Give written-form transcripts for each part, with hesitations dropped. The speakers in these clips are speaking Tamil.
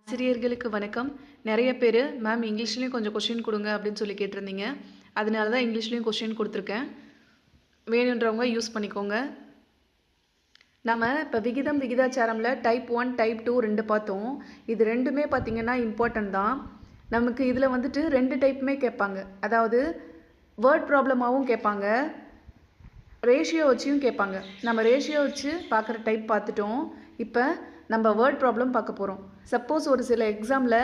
ஆசிரியர்களுக்கு வணக்கம். நெறைய பேரு, மேம் இங்கிலீஷ்லயும் கொஞ்சம் கொஸ்டின் குடுங்க அப்படின்னு சொல்லி கேட்டிருந்தீங்க. அதனால தான் இங்கிலீஷ்லயும் கொஸ்டின் குடுத்துருக்கேன். வேணுன்றவங்க யூஸ் பண்ணிக்கோங்க. நம்ம இப்ப விகிதம், விகிதாச்சாரம்ல டைப் 1, டைப் 2 2 பார்த்தோம். இது 2மே பார்த்தீங்கன்னா இம்பார்ட்டன்ட் தான். நமக்கு இதில வந்துட்டு 2 டைப்புமே கேட்பாங்க. அதாவது வேர்ட் ப்ராப்ளமாவும் கேட்பாங்க. ரேஷியோ வச்சியும் கேட்பாங்க. நம்ம ரேஷியோ வச்சு பார்க்குற டைப் பார்த்துட்டோம். இப்போ நம்ம வேர்ட் ப்ராப்ளம் பார்க்க போகிறோம். சப்போஸ் ஒரு சில எக்ஸாமில்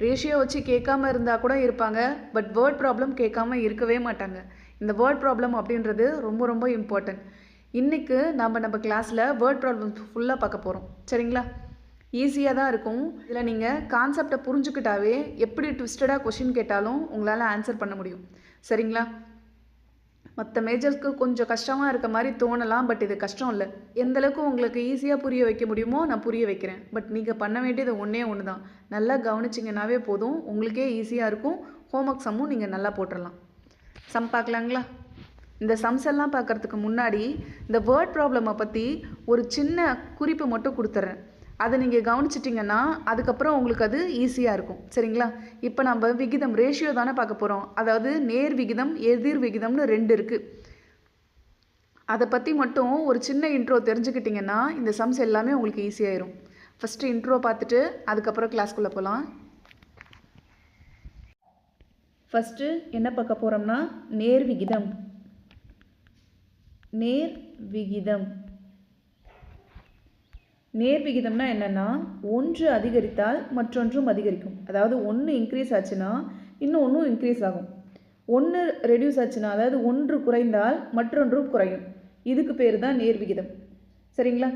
ரேஷியோ வச்சு கேட்காம இருந்தால் கூட இருப்பாங்க. பட் வேர்ட் ப்ராப்ளம் கேட்காம இருக்கவே மாட்டாங்க. இந்த வேர்ட் ப்ராப்ளம் அப்படின்றது ரொம்ப ரொம்ப இம்பார்ட்டன்ட். இன்றைக்கு நம்ம கிளாஸில் வேர்ட் ப்ராப்ளம் ஃபுல்லாக பார்க்க போகிறோம். சரிங்களா? ஈஸியாக தான் இருக்கும். இதில் நீங்கள் கான்செப்டை புரிஞ்சுக்கிட்டாவே எப்படி ட்விஸ்டடாக கொஷின் கேட்டாலும் உங்களால் ஆன்சர் பண்ண முடியும். சரிங்களா? மற்ற மேஜர்ஸ்க்கு கொஞ்சம் கஷ்டமாக இருக்க மாதிரி தோணலாம். பட் இது கஷ்டம் இல்லை. எந்த அளவுக்கு உங்களுக்கு ஈஸியாக புரிய வைக்க முடியுமோ நான் புரிய வைக்கிறேன். பட் நீங்கள் பண்ண வேண்டியது ஒன்றே ஒன்று தான். நல்லா கவனிச்சிங்கனாவே போதும். உங்களுக்கே ஈஸியாக இருக்கும். ஹோம்ஒர்க் சம்மும் நீங்கள் நல்லா போட்டுடலாம். சம் பார்க்கலாங்களா? இந்த சம்ஸ் எல்லாம் பார்க்குறதுக்கு முன்னாடி இந்த வேர்ட் ப்ராப்ளமை பற்றி ஒரு சின்ன குறிப்பு மட்டும் கொடுத்துட்றேன். அதை நீங்கள் கவனிச்சிட்டிங்கன்னா அதுக்கப்புறம் உங்களுக்கு அது ஈஸியாக இருக்கும். சரிங்களா? இப்போ நம்ம விகிதம் ரேஷியோ தானே பார்க்க போகிறோம். அதாவது நேர் விகிதம், எதிர் விகிதம்னு 2 இருக்குது. அதை பற்றி மட்டும் ஒரு சின்ன இன்ட்ரோ தெரிஞ்சுக்கிட்டிங்கன்னா இந்த சம்ஸ் எல்லாமே உங்களுக்கு ஈஸியாயிரும். ஃபஸ்ட்டு இன்ட்ரோ பார்த்துட்டு அதுக்கப்புறம் கிளாஸ்க்குள்ளே போகலாம். ஃபஸ்ட்டு என்ன பார்க்க போகிறோம்னா நேர் விகிதம். நேர் விகிதம். நேர் விகிதம்னா என்னென்னா, ஒன்று அதிகரித்தால் மற்றொன்றும் அதிகரிக்கும். அதாவது ஒன்று இன்க்ரீஸ் ஆச்சுன்னா இன்னும் ஒன்றும் இன்க்ரீஸ் ஆகும். ஒன்று ரெடியூஸ் ஆச்சுன்னா, அதாவது ஒன்று குறைந்தால் மற்றொன்றும் குறையும். இதுக்கு பேர் தான் நேர் விகிதம். சரிங்களா?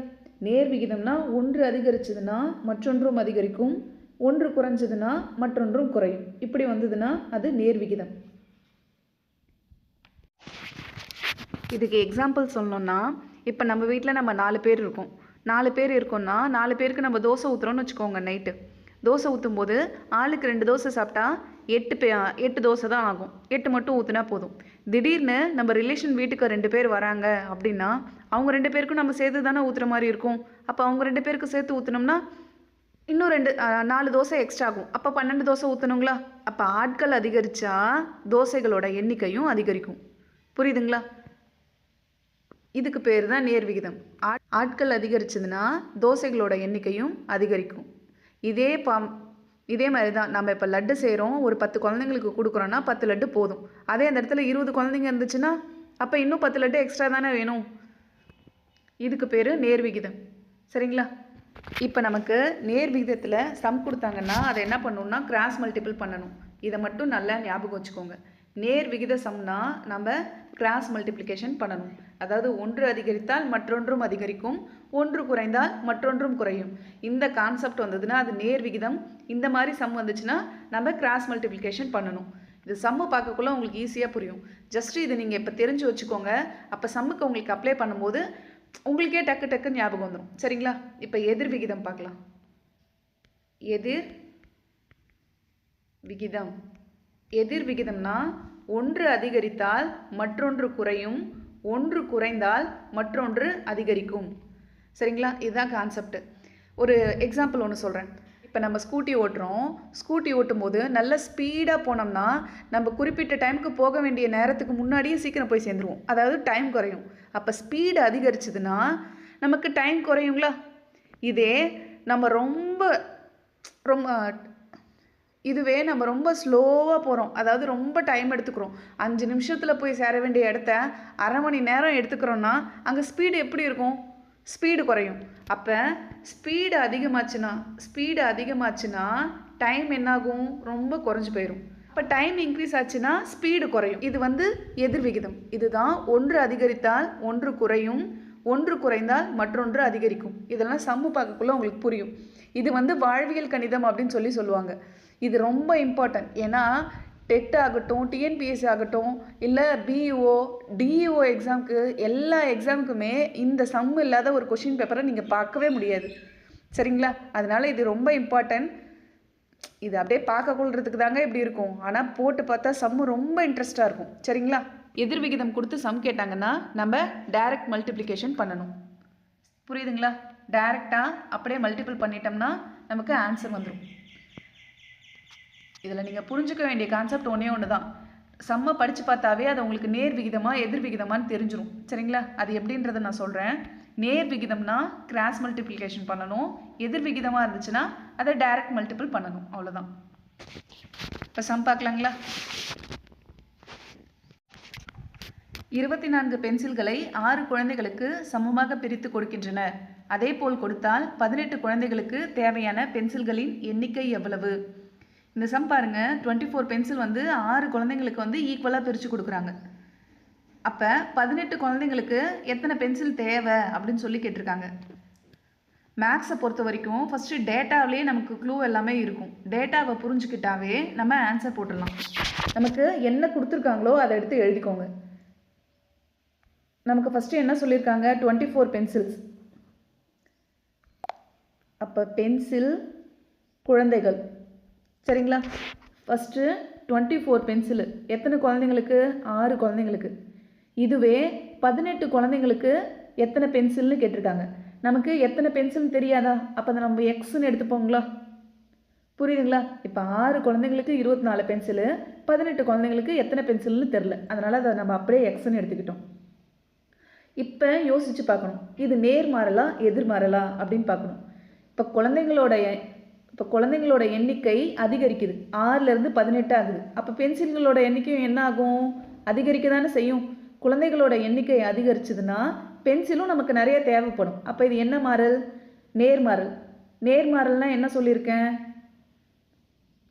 நேர் விகிதம்னா ஒன்று அதிகரிச்சதுன்னா மற்றொன்றும் அதிகரிக்கும், ஒன்று குறைஞ்சதுன்னா மற்றொன்றும் குறையும். இப்படி வந்ததுன்னா அது நேர் விகிதம். இதுக்கு எக்ஸாம்பிள் சொல்லணும்னா, இப்போ நம்ம வீட்டில் நம்ம 4 பேர் இருக்கோம். 4 பேர் இருக்கோம்னா 4 பேருக்கு நம்ம தோசை ஊற்றுறோன்னு வச்சுக்கோங்க. நைட்டு தோசை ஊற்றும் போது ஆளுக்கு 2 தோசை சாப்பிட்டா 8 தோசை தான் ஆகும். 8 மட்டும் ஊற்றுனா போதும். திடீர்னு நம்ம ரிலேஷன் வீட்டுக்கு 2 பேர் வராங்க அப்படின்னா அவங்க 2 பேருக்கும் நம்ம சேர்த்து தானே ஊற்றுற மாதிரி இருக்கும். அப்போ அவங்க 2 பேருக்கு சேர்த்து ஊற்றுனோம்னா இன்னும் 4 தோசை எக்ஸ்ட்ரா ஆகும். அப்போ 12 தோசை ஊற்றணுங்களா? அப்போ ஆட்கள் அதிகரித்தா தோசைகளோட எண்ணிக்கையும் அதிகரிக்கும். புரியுதுங்களா? இதுக்கு பேர் தான் நேர் விகிதம். ஆட்கள் அதிகரிச்சதுன்னா தோசைகளோட எண்ணிக்கையும் அதிகரிக்கும். இதே மாதிரி தான் நம்ம இப்போ லட்டு செய்கிறோம். ஒரு 10 குழந்தைங்களுக்கு கொடுக்குறோன்னா 10 லட்டு போதும். அதே அந்த இடத்துல 20 குழந்தைங்க இருந்துச்சுன்னா அப்போ இன்னும் 10 லட்டு எக்ஸ்ட்ரா தானே வேணும். இதுக்கு பேர் நேர் விகிதம். சரிங்களா? இப்போ நமக்கு நேர் விகிதத்தில் சம் கொடுத்தாங்கன்னா அதை என்ன பண்ணணும்னா கிராஸ் மல்டிபிள் பண்ணணும். இதை மட்டும் நல்லா ஞாபகம் வச்சுக்கோங்க. நேர் விகித சம்னா நம்ம கிராஸ் மல்டிப்ளிகேஷன் பண்ணணும். அதாவது ஒன்று அதிகரித்தால் மற்றொன்றும் அதிகரிக்கும், ஒன்று குறைந்தால் மற்றொன்றும் குறையும். இந்த கான்செப்ட் வந்ததுன்னா அது நேர் விகிதம். இந்த மாதிரி சம் வந்துச்சுன்னா நம்ம கிராஸ் மல்டிப்ளிகேஷன் பண்ணணும். இது சம்மு பார்க்கக்குள்ள உங்களுக்கு ஈஸியாக புரியும். ஜஸ்ட் இது நீங்கள் இப்போ தெரிஞ்சு வச்சுக்கோங்க. அப்போ சம்முக்கு உங்களுக்கு அப்ளை பண்ணும்போது உங்களுக்கே டக்கு ஞாபகம் வந்துடும். சரிங்களா? இப்போ எதிர் விகிதம் பார்க்கலாம். எதிர் விகிதம். எதிர் விகிதம்னா ஒன்று அதிகரித்தால் மற்றொன்று குறையும், ஒன்று குறைந்தால் மற்றொன்று அதிகரிக்கும். சரிங்களா? இதுதான் கான்செப்ட். ஒரு எக்ஸாம்பிள் ஒன்று சொல்கிறேன். இப்போ நம்ம ஸ்கூட்டி ஓட்டுறோம். ஸ்கூட்டி ஓட்டும் போது நல்ல ஸ்பீடாக போனோம்னா நம்ம குறிப்பிட்ட டைமுக்கு போக வேண்டிய நேரத்துக்கு முன்னாடியே சீக்கிரம் போய் சேர்ந்துருவோம். அதாவது டைம் குறையும். அப்போ ஸ்பீடு அதிகரிச்சதுன்னா நமக்கு டைம் குறையுங்களா? இதே நம்ம இதுவே நம்ம ரொம்ப ஸ்லோவாக போகிறோம். அதாவது ரொம்ப டைம் எடுத்துக்கிறோம். 5 நிமிஷத்தில் போய் சேர வேண்டிய இடத்த அரை மணி நேரம் எடுத்துக்கிறோன்னா அங்கே ஸ்பீடு எப்படி இருக்கும்? ஸ்பீடு குறையும். அப்போ ஸ்பீடு அதிகமாச்சுன்னா டைம் என்னாகும்? ரொம்ப குறைஞ்சி போயிடும். அப்போ டைம் இன்க்ரீஸ் ஆச்சுன்னா ஸ்பீடு குறையும். இது எதிர் விகிதம். இதுதான் ஒன்று அதிகரித்தால் ஒன்று குறையும், ஒன்று குறைந்தால் மற்றொன்று அதிகரிக்கும். இதெல்லாம் சம்மு பார்க்கக்குள்ள உங்களுக்கு புரியும். இது வாழ்வியல் கணிதம் அப்படின்னு சொல்லுவாங்க. இது ரொம்ப இம்பார்ட்டன்ட். ஏன்னா டெட் ஆகட்டும், டிஎன்பிஎஸ்சி ஆகட்டும், இல்லை பிஇஓ, டிஇஓ எக்ஸாமுக்கு எல்லா எக்ஸாமுக்குமே இந்த சம் இல்லாத ஒரு கொஷின் பேப்பரை நீங்கள் பார்க்கவே முடியாது. சரிங்களா? அதனால் இது ரொம்ப இம்பார்ட்டன்ட். இது அப்படியே பார்க்க கொள்றதுக்கு தாங்க இப்படி இருக்கும். ஆனால் போட்டு பார்த்தா சம்மு ரொம்ப இன்ட்ரெஸ்டாக இருக்கும். சரிங்களா? எதிர் விகிதம் கொடுத்து சம் கேட்டாங்கன்னா நம்ம டைரக்ட் மல்டிப்ளிகேஷன் பண்ணணும். புரியுதுங்களா? டைரெக்டாக அப்படியே மல்டிபிள் பண்ணிட்டோம்னா நமக்கு ஆன்சர் வந்துடும். இதில் நீங்கள் புரிஞ்சுக்க வேண்டிய கான்செப்ட் ஒன்று தான். சம்மை படித்து பார்த்தாவே அது உங்களுக்கு நேர் விகிதமாக எதிர் விகிதமானு தெரிஞ்சிடும். சரிங்களா? அது எப்படின்றத நான் சொல்கிறேன். நேர் விகிதம்னா கிராஸ் மல்டிப்ளிகேஷன் பண்ணணும். எதிர் விகிதமாக இருந்துச்சுன்னா அதை டைரக்ட் மல்டிபிள் பண்ணணும். அவ்வளோதான். இப்போ சம் பார்க்கலாங்களா? 24 பென்சில்களை 6 குழந்தைகளுக்கு சமமாக பிரித்து கொடுக்கின்றனர். அதே போல் கொடுத்தால் 18 குழந்தைகளுக்கு தேவையான பென்சில்களின் எண்ணிக்கை எவ்வளவு? இந்த சம் பாருங்கள். 24 பென்சில் வந்து 6 குழந்தைங்களுக்கு வந்து ஈக்குவலாக பிரித்து கொடுக்குறாங்க. அப்போ 18 குழந்தைங்களுக்கு எத்தனை பென்சில் தேவை அப்படின்னு சொல்லி கேட்டிருக்காங்க. மேக்ஸை பொறுத்த வரைக்கும் ஃபஸ்ட்டு டேட்டாவிலே நமக்கு க்ளூ எல்லாமே இருக்கும். டேட்டாவை புரிஞ்சுக்கிட்டாவே நம்ம ஆன்சர் போட்டுடலாம். நமக்கு என்ன கொடுத்துருக்காங்களோ அதை எடுத்து எழுதிக்கோங்க. நமக்கு ஃபஸ்ட்டு என்ன சொல்லியிருக்காங்க? 24 பென்சில்ஸ். அப்போ பென்சில் குழந்தைகள். சரிங்களா? ஃபஸ்ட்டு 24 பென்சிலு எத்தனை குழந்தைங்களுக்கு? 6 குழந்தைங்களுக்கு. இதுவே 18 குழந்தைங்களுக்கு எத்தனை பென்சில்னு கேட்டிருக்காங்க. நமக்கு எத்தனை பென்சில்னு தெரியாதா? அப்போ அதை நம்ம எக்ஸ்ன்னு எடுத்துப்போங்களா? புரியுதுங்களா? இப்போ 6 குழந்தைங்களுக்கு 24 பென்சிலு, 18 குழந்தைங்களுக்கு எத்தனை பென்சில்னு தெரில. அதனால் அதை நம்ம அப்படியே எக்ஸ்ன்னு எடுத்துக்கிட்டோம். இப்போ யோசித்து பார்க்கணும். இது நேர்மாறலா எதிர்மாறலா அப்படின்னு பார்க்கணும். இப்போ குழந்தைங்களோட எண்ணிக்கை அதிகரிக்குது. 6லேருந்து 18 ஆகுது. அப்போ பென்சில்களோட எண்ணிக்கையும் என்ன ஆகும்? அதிகரிக்க தானே செய்யும். குழந்தைகளோட எண்ணிக்கை அதிகரிச்சதுன்னா பென்சிலும் நமக்கு நிறைய தேவைப்படும். அப்போ இது என்ன மாறல்? நேர்மாறல். நேர்மாறல்னால் என்ன சொல்லியிருக்கேன்?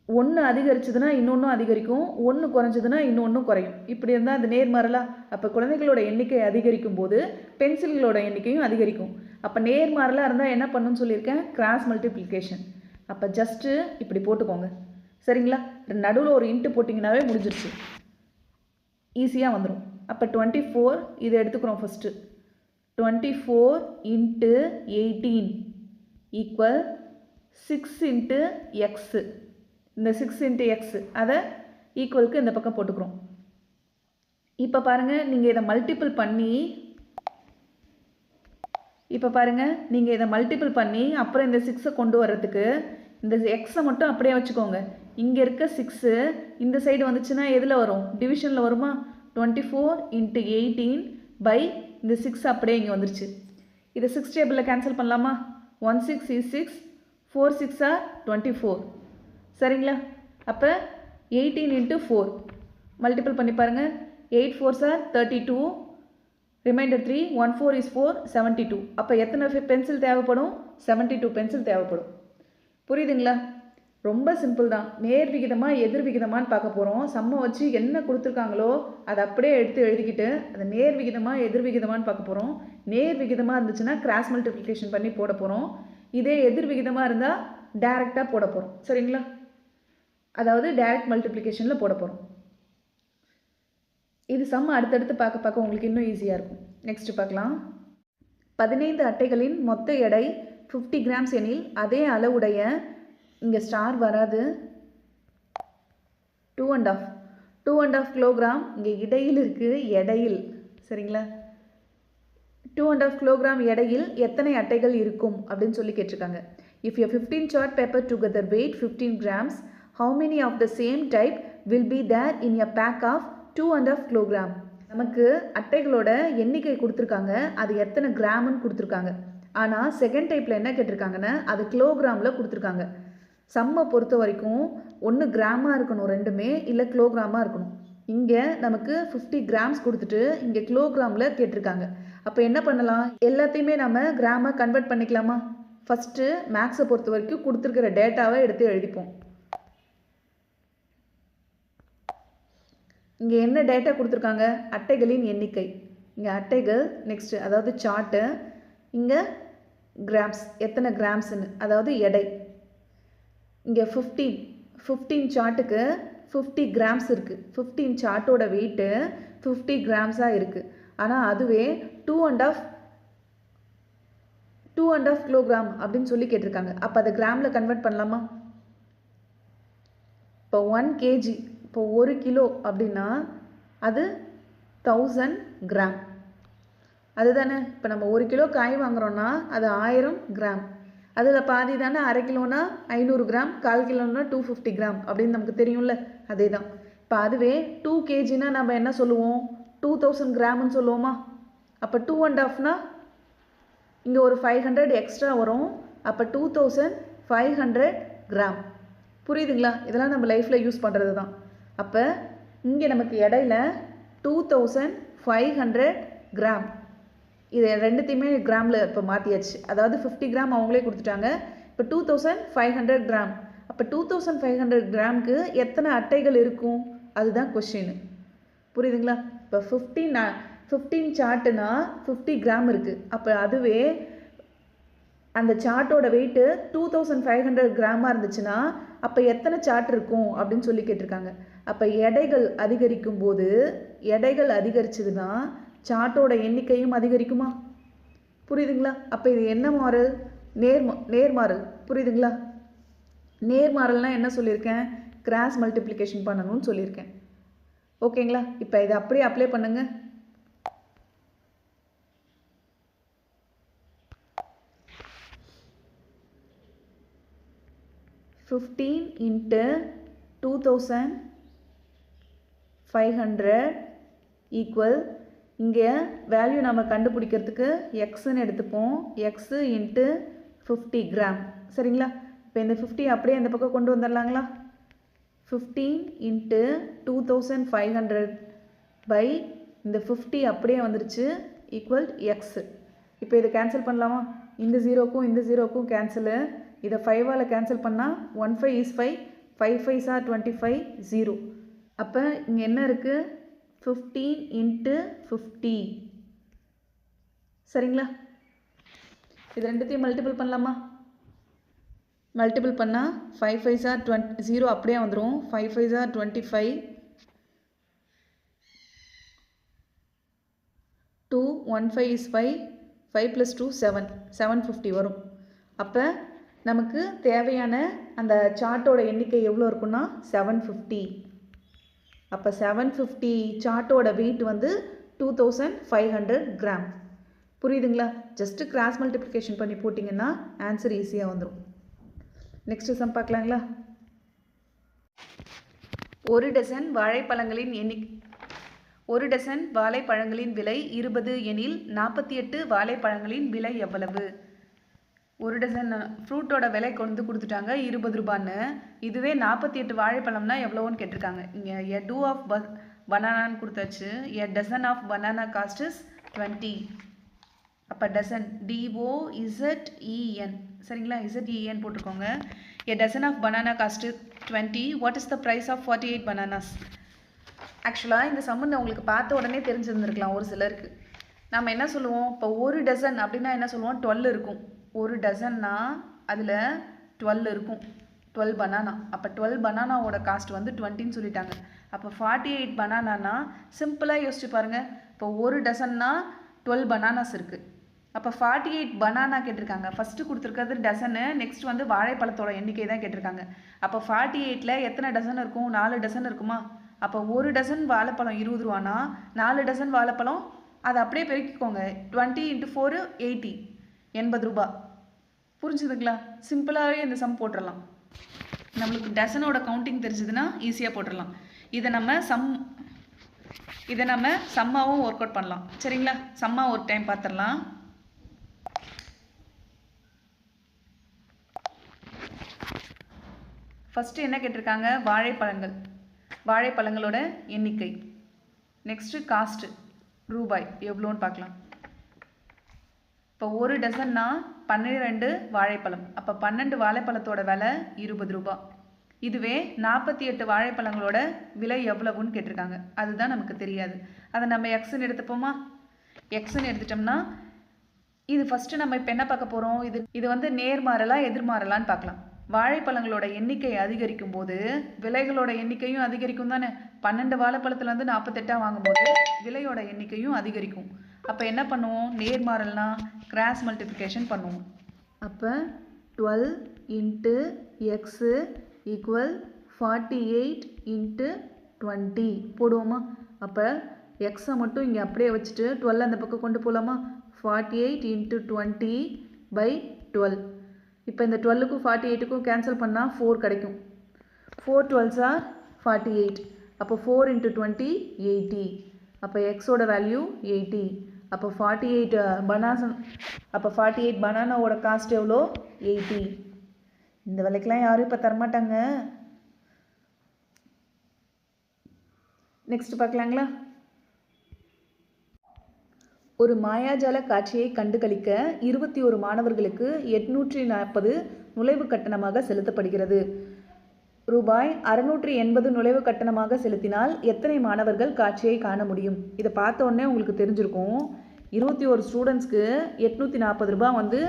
ஒன்று அதிகரிச்சதுன்னா இன்னொன்றும் அதிகரிக்கும், ஒன்று குறைஞ்சதுன்னா இன்னொன்றும் குறையும். இப்படி இருந்தால் அது நேர்மாறலா? அப்போ குழந்தைகளோட எண்ணிக்கை அதிகரிக்கும் போது பென்சில்களோட எண்ணிக்கையும் அதிகரிக்கும். அப்போ நேர்மாறலாக இருந்தால் என்ன பண்ணுன்னு சொல்லியிருக்கேன்? Cross multiplication. அப்போ ஜஸ்ட்டு இப்படி போட்டுக்கோங்க. சரிங்களா? நடுவில் ஒரு இன்ட்டு போட்டிங்கனாவே முடிஞ்சிருச்சு. ஈஸியாக வந்துடும். அப்போ 24 இதை எடுத்துக்கிறோம். First 24 × 18 equal 6 × x. இந்த 6 × எக்ஸு அதை ஈக்குவலுக்கு இந்த பக்கம் போட்டுக்கிறோம். இப்போ பாருங்கள், நீங்கள் இதை மல்டிபிள் பண்ணி அப்புறம் இந்த 6 கொண்டு வர்றதுக்கு இந்த எக்ஸை மட்டும் அப்படியே வச்சுக்கோங்க. இங்கே இருக்க 6 இந்த சைடு வந்துச்சுன்னா எதில் வரும்? டிவிஷனில் வருமா? 24 × 18 பை இந்த 6 அப்படியே இங்கே வந்துருச்சு. இதை 6 டேபிளில் கேன்சல் பண்ணலாமா? 1 6 is 6, 4 6 are 24. சரிங்களா? அப்போ 18 × 4 மல்டிபிள் பண்ணி பாருங்கள். 8 4s are 32, ரிமைண்டர் 3, 1 4 is 4, 72. அப்போ எத்தனை பென்சில் தேவைப்படும்? 72 பென்சில் தேவைப்படும். புரியுதுங்களா? ரொம்ப சிம்பிள் தான். நேர் விகிதமாக எதிர் விகிதமானு பார்க்க போகிறோம். சம்மை வச்சு என்ன கொடுத்துருக்காங்களோ அதை அப்படியே எடுத்து எழுதிக்கிட்டு அதை நேர் விகிதமாக எதிர் விகிதமானு பார்க்க போகிறோம். நேர் விகிதமாக இருந்துச்சுன்னா கிராஸ் மல்டிப்ளிகேஷன் பண்ணி போட போகிறோம். இதே எதிர் விகிதமாக இருந்தால் டைரெக்டாக போட போகிறோம். சரிங்களா? அதாவது டைரக்ட் மல்டிப்ளிகேஷனில் போட போகிறோம். இது சம் அடுத்தடுத்து பார்க்க உங்களுக்கு இன்னும் ஈஸியாக இருக்கும். நெக்ஸ்ட் பார்க்கலாம். 15 அட்டைகளின் மொத்த எடை 50 கிராம்ஸ் எனில் அதே அளவுடைய, இங்கே ஸ்டார் வராது, 2.5 கிலோகிராம் இங்கே இடையில் இருக்குது, எடையில். சரிங்களா? 2.5 கிலோகிராம் எடையில் எத்தனை அட்டைகள் இருக்கும் அப்படின்னு சொல்லி கேட்டிருக்காங்க. If a 15 chart paper together weight 15 grams, how many of the same type will be there in a pack of 2.5 kilogram? நமக்கு அட்டைகளோட எண்ணிக்கை கொடுத்துருக்காங்க, அது எத்தனை கிராம்னு கொடுத்துருக்காங்க. ஆனால் செகண்ட் டைப்பில் என்ன கேட்டிருக்காங்கன்னா அது கிலோகிராமில் கொடுத்துருக்காங்க. சம்மை பொறுத்த வரைக்கும் ஒன்று கிராமாக இருக்கணும், ரெண்டுமே, இல்லை கிலோகிராமாக இருக்கணும். இங்கே நமக்கு 50 கிராம்ஸ் கொடுத்துட்டு இங்கே கிலோகிராமில் கேட்டிருக்காங்க. அப்போ என்ன பண்ணலாம்? எல்லாத்தையுமே நம்ம கிராமாக கன்வெர்ட் பண்ணிக்கலாமா? ஃபஸ்ட்டு மேக்ஸை பொறுத்த வரைக்கும் கொடுத்துருக்கிற டேட்டாவை எடுத்து எழுதிப்போம். இங்கே என்ன டேட்டா கொடுத்துருக்காங்க? அட்டைகளின் எண்ணிக்கை. இங்கே அட்டைகள், நெக்ஸ்ட்டு அதாவது சார்ட்டு, இங்கே கிராம்ஸ், எத்தனை கிராம்ஸ்ன்னு அதாவது எடை. இங்கே 15 சார்ட்டுக்கு 50 கிராம்ஸ் இருக்குது. 15 சார்ட்டோட வெயிட்டு 50 கிராம்ஸாக இருக்குது. ஆனால் அதுவே 2.5 கிலோகிராம் அப்படின்னு சொல்லி கேட்டிருக்காங்க. அப்போ அதை கிராமில் கன்வெர்ட் பண்ணலாமா? இப்போ 1 kg, இப்போ 1 கிலோ அப்படின்னா அது 1000 கிராம். அதுதானே? இப்போ நம்ம 1 கிலோ காய் வாங்குகிறோன்னா அது 1000 கிராம். அதில் பாதி தானே அரை கிலோனா 500 கிராம், 1/4 கிலோனா 250 கிராம் அப்படின்னு நமக்கு தெரியும்ல, அதே தான். இப்போ அதுவே 2 kgனா நம்ம என்ன சொல்லுவோம், 2000 கிராம்னு சொல்லுவோமா? அப்போ 2.5னா இங்கே ஒரு 500 எக்ஸ்ட்ரா வரும். அப்போ 2500 கிராம். புரியுதுங்களா? இதெல்லாம் நம்ம லைஃப்பில் யூஸ் பண்ணுறது தான். அப்போ இங்கே நமக்கு இடையில 2500 கிராம், இது ரெண்டுத்தையுமே கிராமில் இப்போ மாற்றியாச்சு. அதாவது 50 கிராம் அவங்களே கொடுத்துட்டாங்க. இப்போ 2500 கிராம். அப்போ 2500 கிராமுக்கு எத்தனை அட்டைகள் இருக்கும், அதுதான் கொஷின். புரியுதுங்களா? இப்போ 15 சார்ட்டுனா 50 கிராம் இருக்குது. அப்போ அதுவே அந்த சார்ட்டோட வெயிட்டு 2500 கிராமாக இருந்துச்சுன்னா அப்போ எத்தனை சார்ட் இருக்கும் அப்படின்னு சொல்லி கேட்டிருக்காங்க. அப்போ எடைகள் அதிகரிக்கும் போது, எடைகள் அதிகரிச்சதுன்னா சார்ட்டோட எண்ணிக்கையும் அதிகரிக்குமா? புரியுதுங்களா? அப்போ இது என்ன மாறல்? நேர்மாறல். புரியுதுங்களா? நேர்மாறல்னால் என்ன சொல்லியிருக்கேன்? கிராஸ் மல்டிப்ளிகேஷன் பண்ணணும்னு சொல்லியிருக்கேன். ஓகேங்களா? இப்போ இதை அப்படியே அப்ளை பண்ணுங்க. $15 into 2500 ஈக்குவல், இங்கே வேல்யூ நம்ம கண்டுபிடிக்கிறதுக்கு எக்ஸ்ன்னு எடுத்துப்போம். X into 50 gram. சரிங்களா? இப்போ இந்த 50 அப்படியே அந்த பக்கம் கொண்டு வந்துடலாங்களா? 15 into 2500 பை இந்த 50 அப்படியே வந்துருச்சு ஈக்குவல் எக்ஸு. இப்போ இதை கேன்சல் பண்ணலாமா? இந்த ஜீரோக்கும் இந்த ஜீரோக்கும் கேன்சலு. இதை 5ஆல் கேன்சல் பண்ணால் 1 5 is 5, 5 5s are 25, 0. அப்போ இங்கே என்ன இருக்குது? 15 into 50. சரிங்களா? இது ரெண்டுத்தையும் மல்டிபிள் பண்ணலாமா? மல்டிபிள் பண்ணால் 5 5s are 20, 0 அப்படியே வந்துடும். 5 5s are 25, 2 1 5 is 5, 5 plus 2 7, 750 வரும். அப்போ நமக்கு தேவையான அந்த சார்ட்டோட எண்ணிக்கை எவ்வளோ இருக்குன்னா 750. அப்போ 750 சார்ட்டோட வெயிட் வந்து 2500 கிராம். புரியுதுங்களா? ஜஸ்ட்டு கிராஸ் மல்டிப்ளிகேஷன் பண்ணி போட்டிங்கன்னா ஆன்சர் ஈஸியாக வந்துடும். நெக்ஸ்ட் சம் பார்க்கலாங்களா? ஒரு டசன் வாழைப்பழங்களின் விலை 20 எனில் 48 வாழைப்பழங்களின் விலை எவ்வளவு? ஒரு டசன் ஃப்ரூட்டோட விலை கொண்டு கொடுத்துட்டாங்க 20 ரூபான்னு. இதுவே 48 வாழைப்பழம்னா எவ்வளோன்னு கேட்டிருக்காங்க. இங்கே எ டூ ஆஃப் பனானான்னு கொடுத்தாச்சு. A dozen of banana cost is 20. அப்போ டசன் DOZEN. சரிங்களா? ZEN போட்டுக்கோங்க. A dozen of banana cost 20. What is the price of 48 bananas? ஆக்சுவலாக இந்த சம்மந்தம் உங்களுக்கு பார்த்த உடனே தெரிஞ்சிருந்துருக்கலாம் ஒரு சிலருக்கு. நம்ம என்ன சொல்லுவோம்? இப்போ ஒரு டசன் அப்படின்னா என்ன சொல்லுவோம்? 12 இருக்கும். ஒரு டசன்னா அதில் 12 இருக்கும். 12 பனானா. அப்போ 12 பனானாவோட காஸ்ட் வந்து 20ன்னு சொல்லிட்டாங்க. அப்போ 48 பனானானா சிம்பிளாக யோசிச்சு பாருங்கள். இப்போ ஒரு டசன்னா 12 பனானாஸ் இருக்குது. அப்போ 48 பனானா கேட்டிருக்காங்க. ஃபஸ்ட்டு கொடுத்துருக்கிறது டசனு, நெக்ஸ்ட் வந்து வாழைப்பழத்தோட எண்ணிக்கை தான் கேட்டிருக்காங்க. அப்போ 48ல் எத்தனை டசன் இருக்கும்? 4 டசன் இருக்குமா? அப்போ ஒரு டசன் வாழைப்பழம் 20 ரூபானா 4 டசன் வாழைப்பழம் அதை அப்படியே பெருக்கிக்கோங்க. 20 into 4 80, 80 ரூபா. புரிஞ்சுதுங்களா? சிம்பிளாகவே இந்த சம் போட்டுடலாம். நம்மளுக்கு டசனோட கவுண்டிங் தெரிஞ்சதுன்னா ஈஸியாக போட்டுடலாம். இதை நம்ம சம்மாவும் ஒர்க் அவுட் பண்ணலாம். சரிங்களா? சம்மா ஒரு டைம் பார்த்துடலாம். ஃபஸ்ட்டு என்ன கேட்டிருக்காங்க? வாழைப்பழங்களோட எண்ணிக்கை. நெக்ஸ்ட்டு காஸ்ட்டு ரூபாய் எவ்வளோன்னு பார்க்கலாம். இப்போ ஒரு டசன்னா 12 வாழைப்பழம். அப்போ 12 வாழைப்பழத்தோட விலை 20 ரூபா. இதுவே 48 வாழைப்பழங்களோட விலை எவ்வளவுன்னு கேட்டிருக்காங்க. அதுதான் நமக்கு தெரியாது. அதை நம்ம எக்ஸ்ன்னு எடுத்துப்போமா? எக்ஸ்ன்னு எடுத்துட்டோம்னா இது ஃபஸ்ட்டு நம்ம இப்போ என்ன பார்க்க போகிறோம்? இது வந்து நேர்மாறலா எதிர்மாறலான்னு பார்க்கலாம். வாழைப்பழங்களோட எண்ணிக்கை அதிகரிக்கும் போது விலைகளோட எண்ணிக்கையும் அதிகரிக்கும் தானே. 12 வாழைப்பழத்துலேருந்து 48 வாங்கும்போது விலையோட எண்ணிக்கையும் அதிகரிக்கும். அப்போ என்ன பண்ணுவோம்? நேர்மாறல்னா கிராஸ் மல்டிப்ளிகேஷன் பண்ணுவோம். அப்போ 12 into x ஈக்குவல் 48 into 20 போடுவோமா? அப்போ எக்ஸை மட்டும் இங்கே அப்படியே வச்சுட்டு 12 அந்த பக்கம் கொண்டு போகலாமா? 48 into 20 by 12. இப்போ இந்த 12க்கும் 48க்கும் கேன்சல் பண்ணால் 4 கிடைக்கும். 4 12s are 48. அப்போ 4 into 20 80. அப்போ எக்ஸோட வேல்யூ 80. அப்போ 48 பனானாவோட காஸ்ட் எவ்வளோ? 80. இந்த விலைக்கெலாம் யாரும் இப்போ தரமாட்டாங்க. நெக்ஸ்ட் பார்க்கலாங்களா? ஒரு மாயாஜால காட்சியை கண்டுகளிக்க 21 மாணவர்களுக்கு 840 நுழைவு கட்டணமாக செலுத்தப்படுகிறது. ரூபாய் 680 நுழைவு கட்டணமாக செலுத்தினால் எத்தனை மாணவர்கள் காட்சியை காண முடியும்? இதை பார்த்த உடனே உங்களுக்கு தெரிஞ்சிருக்கும். 21 ஸ்டூடெண்ட்ஸ்க்கு 840 ரூபாய் வந்து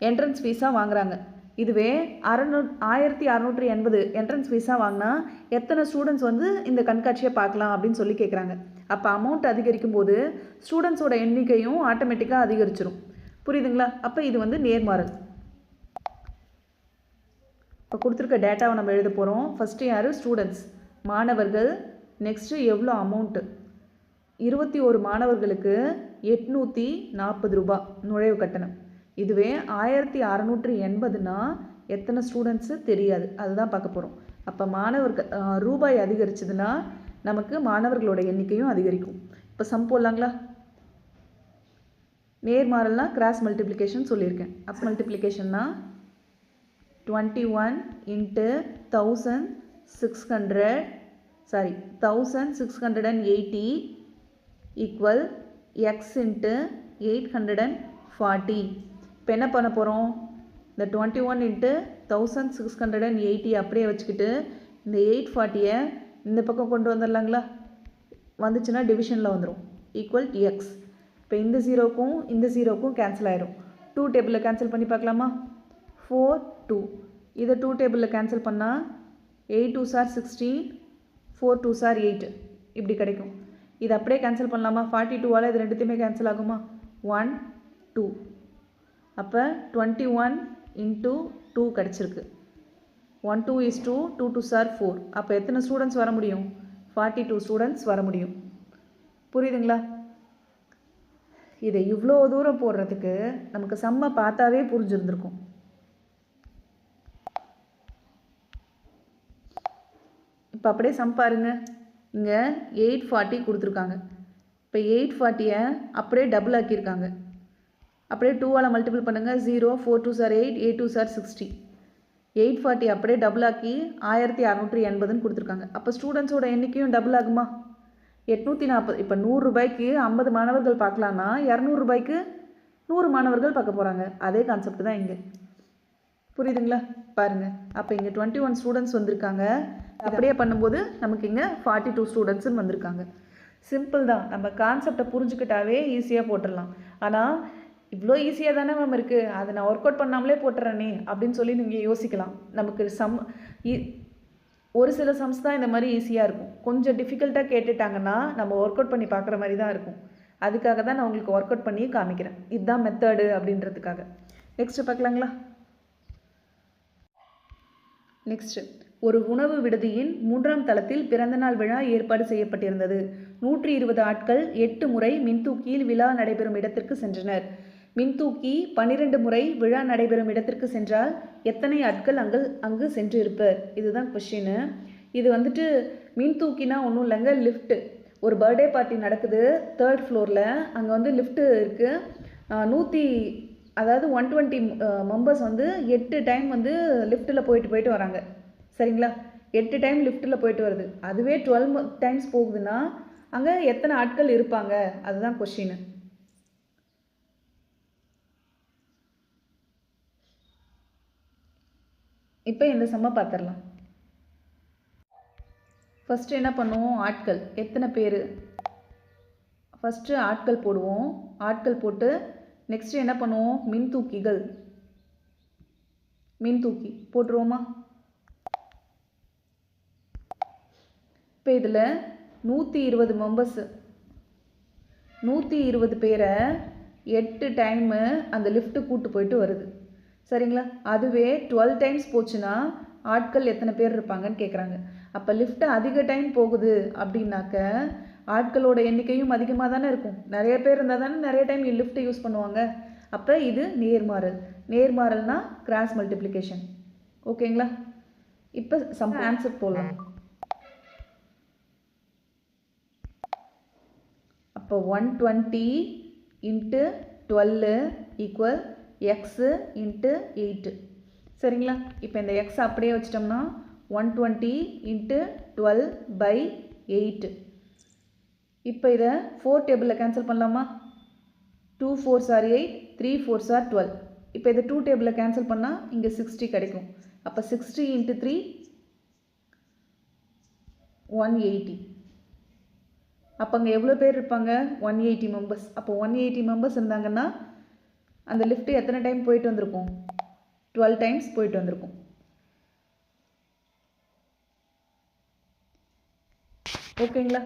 என்ட்ரன்ஸ் ஃபீஸாக வாங்குறாங்க. இதுவே 1680 என்ட்ரன்ஸ் ஃபீஸாக வாங்கினா எத்தனை ஸ்டூடெண்ட்ஸ் வந்து இந்த கண்காட்சியை பார்க்கலாம் அப்படின்னு சொல்லி கேட்குறாங்க. அப்போ அமௌண்ட் அதிகரிக்கும் போது ஸ்டூடெண்ட்ஸோட எண்ணிக்கையும் ஆட்டோமேட்டிக்காக அதிகரிச்சிடும். புரியுதுங்களா? அப்போ இது வந்து நேர்மாறல். இப்போ கொடுத்துருக்க டேட்டாவை நம்ம எழுத போகிறோம். ஃபஸ்ட்டு யார்? ஸ்டூடெண்ட்ஸ், மாணவர்கள். நெக்ஸ்ட்டு எவ்வளோ அமௌண்ட்டு? 21 மாணவர்களுக்கு 840 ரூபாய் நுழைவு கட்டணம். இதுவே 1680னா எத்தனை ஸ்டூடெண்ட்ஸு தெரியாது, அதுதான் பார்க்க போகிறோம். அப்போ மாணவர்கள் ரூபாய் அதிகரிச்சதுன்னா நமக்கு மாணவர்களோட எண்ணிக்கையும் அதிகரிக்கும். இப்போ சம் போடலாங்களா? நேர்மாறல்னா கிராஸ் மல்டிப்ளிகேஷன் சொல்லியிருக்கேன். அப் மல்டிப்ளிகேஷன்னா 21 into 1680 equal x into 840. இப்போ என்ன பண்ண போகிறோம்? இந்த 21 into 1680 அப்படியே வச்சுக்கிட்டு இந்த 840 இந்த பக்கம் கொண்டு வந்துடலாங்களா? வந்துச்சுன்னா டிவிஷனில் வந்துடும். Equal X. இப்போ இந்த ஜீரோக்கும் கேன்சல் ஆயிரும். 2 டேபிளில் கேன்சல் பண்ணி பார்க்கலாமா? 4 2. இதை 2 டேபிளில் கேன்சல் பண்ணால் 8 2s are 16, 4 2s are 8 இப்படி கிடைக்கும். இது அப்படியே கேன்சல் பண்ணலாமா? 42ஆல் இது ரெண்டுத்தையுமே கேன்சல் ஆகுமா? 1 2. அப்போ 21 into 2 கிடச்சிருக்கு. 1 2 is 2, 2 2s are 4. அப்போ எத்தனை ஸ்டூடெண்ட்ஸ் வர முடியும்? 42 ஸ்டூடெண்ட்ஸ் வர முடியும். புரியுதுங்களா? இதை இவ்வளோ தூரம் போடுறதுக்கு நமக்கு சம்மை பார்த்தாவே புரிஞ்சுருந்துருக்கும். இப்போ அப்படியே சம் பாருங்கள். இங்கே 840 கொடுத்துருக்காங்க. இப்போ 840 அப்படியே டபுள் ஆக்கியிருக்காங்க. அப்படியே 2ஆல் மல்டிபிள் பண்ணுங்கள். 0 4 2s are 8, 8 2s are 60. 840 அப்படியே டபுள் ஆக்கி 1680ன்னு கொடுத்துருக்காங்க. அப்போ ஸ்டூடெண்ட்ஸோட எண்ணிக்கையும் டபுள் ஆகுமா? 840. இப்போ 100 ரூபாய்க்கு 50 மாணவர்கள் பார்க்கலான்னா 200 ரூபாய்க்கு 100 மாணவர்கள் பார்க்க போகிறாங்க. அதே கான்செப்ட் தான் இங்கே. புரியுதுங்களா? பாருங்கள். அப்போ இங்கே 21 ஸ்டூடெண்ட்ஸ் வந்திருக்காங்க. அப்படியே பண்ணும்போது நமக்கு இங்கே 42 ஸ்டூடெண்ட்ஸுன்னு வந்திருக்காங்க. சிம்பிள் தான். நம்ம கான்செப்டை புரிஞ்சுக்கிட்டாவே ஈஸியாக போட்டுடலாம். ஆனால் இவ்வளோ ஈஸியாக தானே மேம் இருக்குது, அதை நான் ஒர்க் அவுட் பண்ணாமலே போட்டுறேனே அப்படின்னு சொல்லி நீங்கள் யோசிக்கலாம். நமக்கு ஒரு சில சம்ஸ் தான் இந்த மாதிரி ஈஸியாக இருக்கும். கொஞ்சம் டிஃபிகல்ட்டாக கேட்டுட்டாங்கன்னா நம்ம ஒர்க் அவுட் பண்ணி பார்க்குற மாதிரி தான் இருக்கும். அதுக்காக தான் நான் உங்களுக்கு ஒர்க் அவுட் பண்ணி காமிக்கிறேன். இதுதான் மெத்தடு அப்படின்றதுக்காக. நெக்ஸ்ட்டு பார்க்கலாங்களா? நெக்ஸ்ட்டு, ஒரு உணவு விடுதியின் 3ஆம் தளத்தில் பிறந்தநாள் விழா ஏற்பாடு செய்யப்பட்டிருந்தது. 120 ஆட்கள் 8 முறை மின்தூக்கியில் விழா நடைபெறும் இடத்திற்கு சென்றனர். மின்தூக்கி 12 முறை விழா நடைபெறும் இடத்திற்கு சென்றால் எத்தனை ஆட்கள் அங்கு சென்று இருப்பர்? இதுதான் கொஷின்னு. இது வந்துட்டு மின்தூக்கினா ஒன்றும் இல்லைங்க, லிஃப்ட்டு. ஒரு பர்த்டே பார்ட்டி நடக்குது 3rd ஃப்ளோரில். அங்கே வந்து லிஃப்ட்டு இருக்குது. அதாவது 120 மெம்பர்ஸ் வந்து 8 டைம் வந்து லிஃப்ட்டில் போயிட்டு வராங்க. சரிங்களா? 8 டைம் லிஃப்ட்டில் போயிட்டு வருது. அதுவே 12 டைம்ஸ் போகுதுன்னா அங்கே எத்தனை ஆட்கள் இருப்பாங்க? அதுதான் கொஷின். இப்போ இந்த சம்மை பார்த்துடலாம். ஃபஸ்ட்டு என்ன பண்ணுவோம்? ஆட்கள் எத்தனை பேர்? ஃபஸ்ட்டு ஆட்கள் போடுவோம். ஆட்கள் போட்டு நெக்ஸ்ட்டு என்ன பண்ணுவோம்? மின்தூக்கி போட்டுருவோமா? இப்போ இதில் 120 மெம்பர்ஸு, 120 பேரை 8 டைமு அந்த லிஃப்ட்டு கூட்டு போயிட்டு வருது. சரிங்களா? அதுவே 12 டைம்ஸ் போச்சுன்னா ஆட்கள் எத்தனை பேர் இருப்பாங்கன்னு கேட்குறாங்க. அப்போ லிஃப்ட்டு அதிக டைம் போகுது அப்படின்னாக்க ஆட்களோட எண்ணிக்கையும் அதிகமாக தானே இருக்கும். நிறைய பேர் இருந்தால் தானே நிறைய டைம் லிஃப்ட்டை யூஸ் பண்ணுவாங்க. அப்போ இது நேர்மாறல். நேர்மாறல்னா கிராஸ் மல்டிப்ளிகேஷன். ஓகேங்களா? இப்போ சம் ஆன்சர் போடலாம். அப்போ 120 இன்ட்டு 12 ஈக்குவல் எக்ஸு இன்ட்டு 8. சரிங்களா? இப்போ இந்த எக்ஸ் அப்படியே வச்சிட்டோம்னா 120 இன்ட்டு 12/8. இப்போ இதை 4 டேபிளில் கேன்சல் பண்ணலாமா? 2 4s are 8, 3 4s are 12. இப்போ இதை 2 டேபிளில் கேன்சல் பண்ணால் இங்கே 60 கிடைக்கும். அப்போ 60 இன்ட்டு 3 180. அப்போ அங்கே எவ்வளோ பேர் இருப்பாங்க? 180 மெம்பர்ஸ். அப்போ 180 மெம்பர்ஸ் இருந்தாங்கன்னா அந்த லிஃப்ட்டு எத்தனை டைம் போயிட்டு வந்திருக்கும்? 12 டைம்ஸ் போயிட்டு வந்திருக்கும். ஓகேங்களா?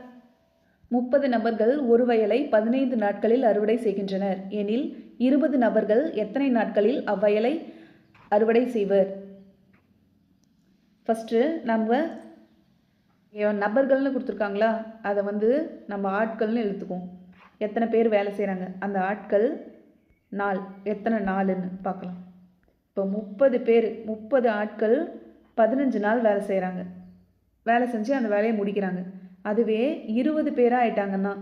30 நபர்கள் ஒரு வயலை 15 நாட்களில் அறுவடை செய்கின்றனர் எனில் 20 நபர்கள் எத்தனை நாட்களில் அவ்வயலை அறுவடை செய்வர்? ஃபஸ்ட்டு நம்ம நபர்கள்னு கொடுத்துருக்காங்களா, அதை வந்து நம்ம ஆட்கள்னு எழுத்துக்குவோம். எத்தனை பேர் வேலை செய்கிறாங்க, அந்த ஆட்கள் நாள் எத்தனை நாளுன்னு பார்க்கலாம். இப்போ 30 பேர், 30 ஆட்கள் 15 நாள் வேலை செய்கிறாங்க. வேலை செஞ்சு அந்த வேலையை முடிக்கிறாங்க. அதுவே 20 பேராக ஆயிட்டாங்கன்னா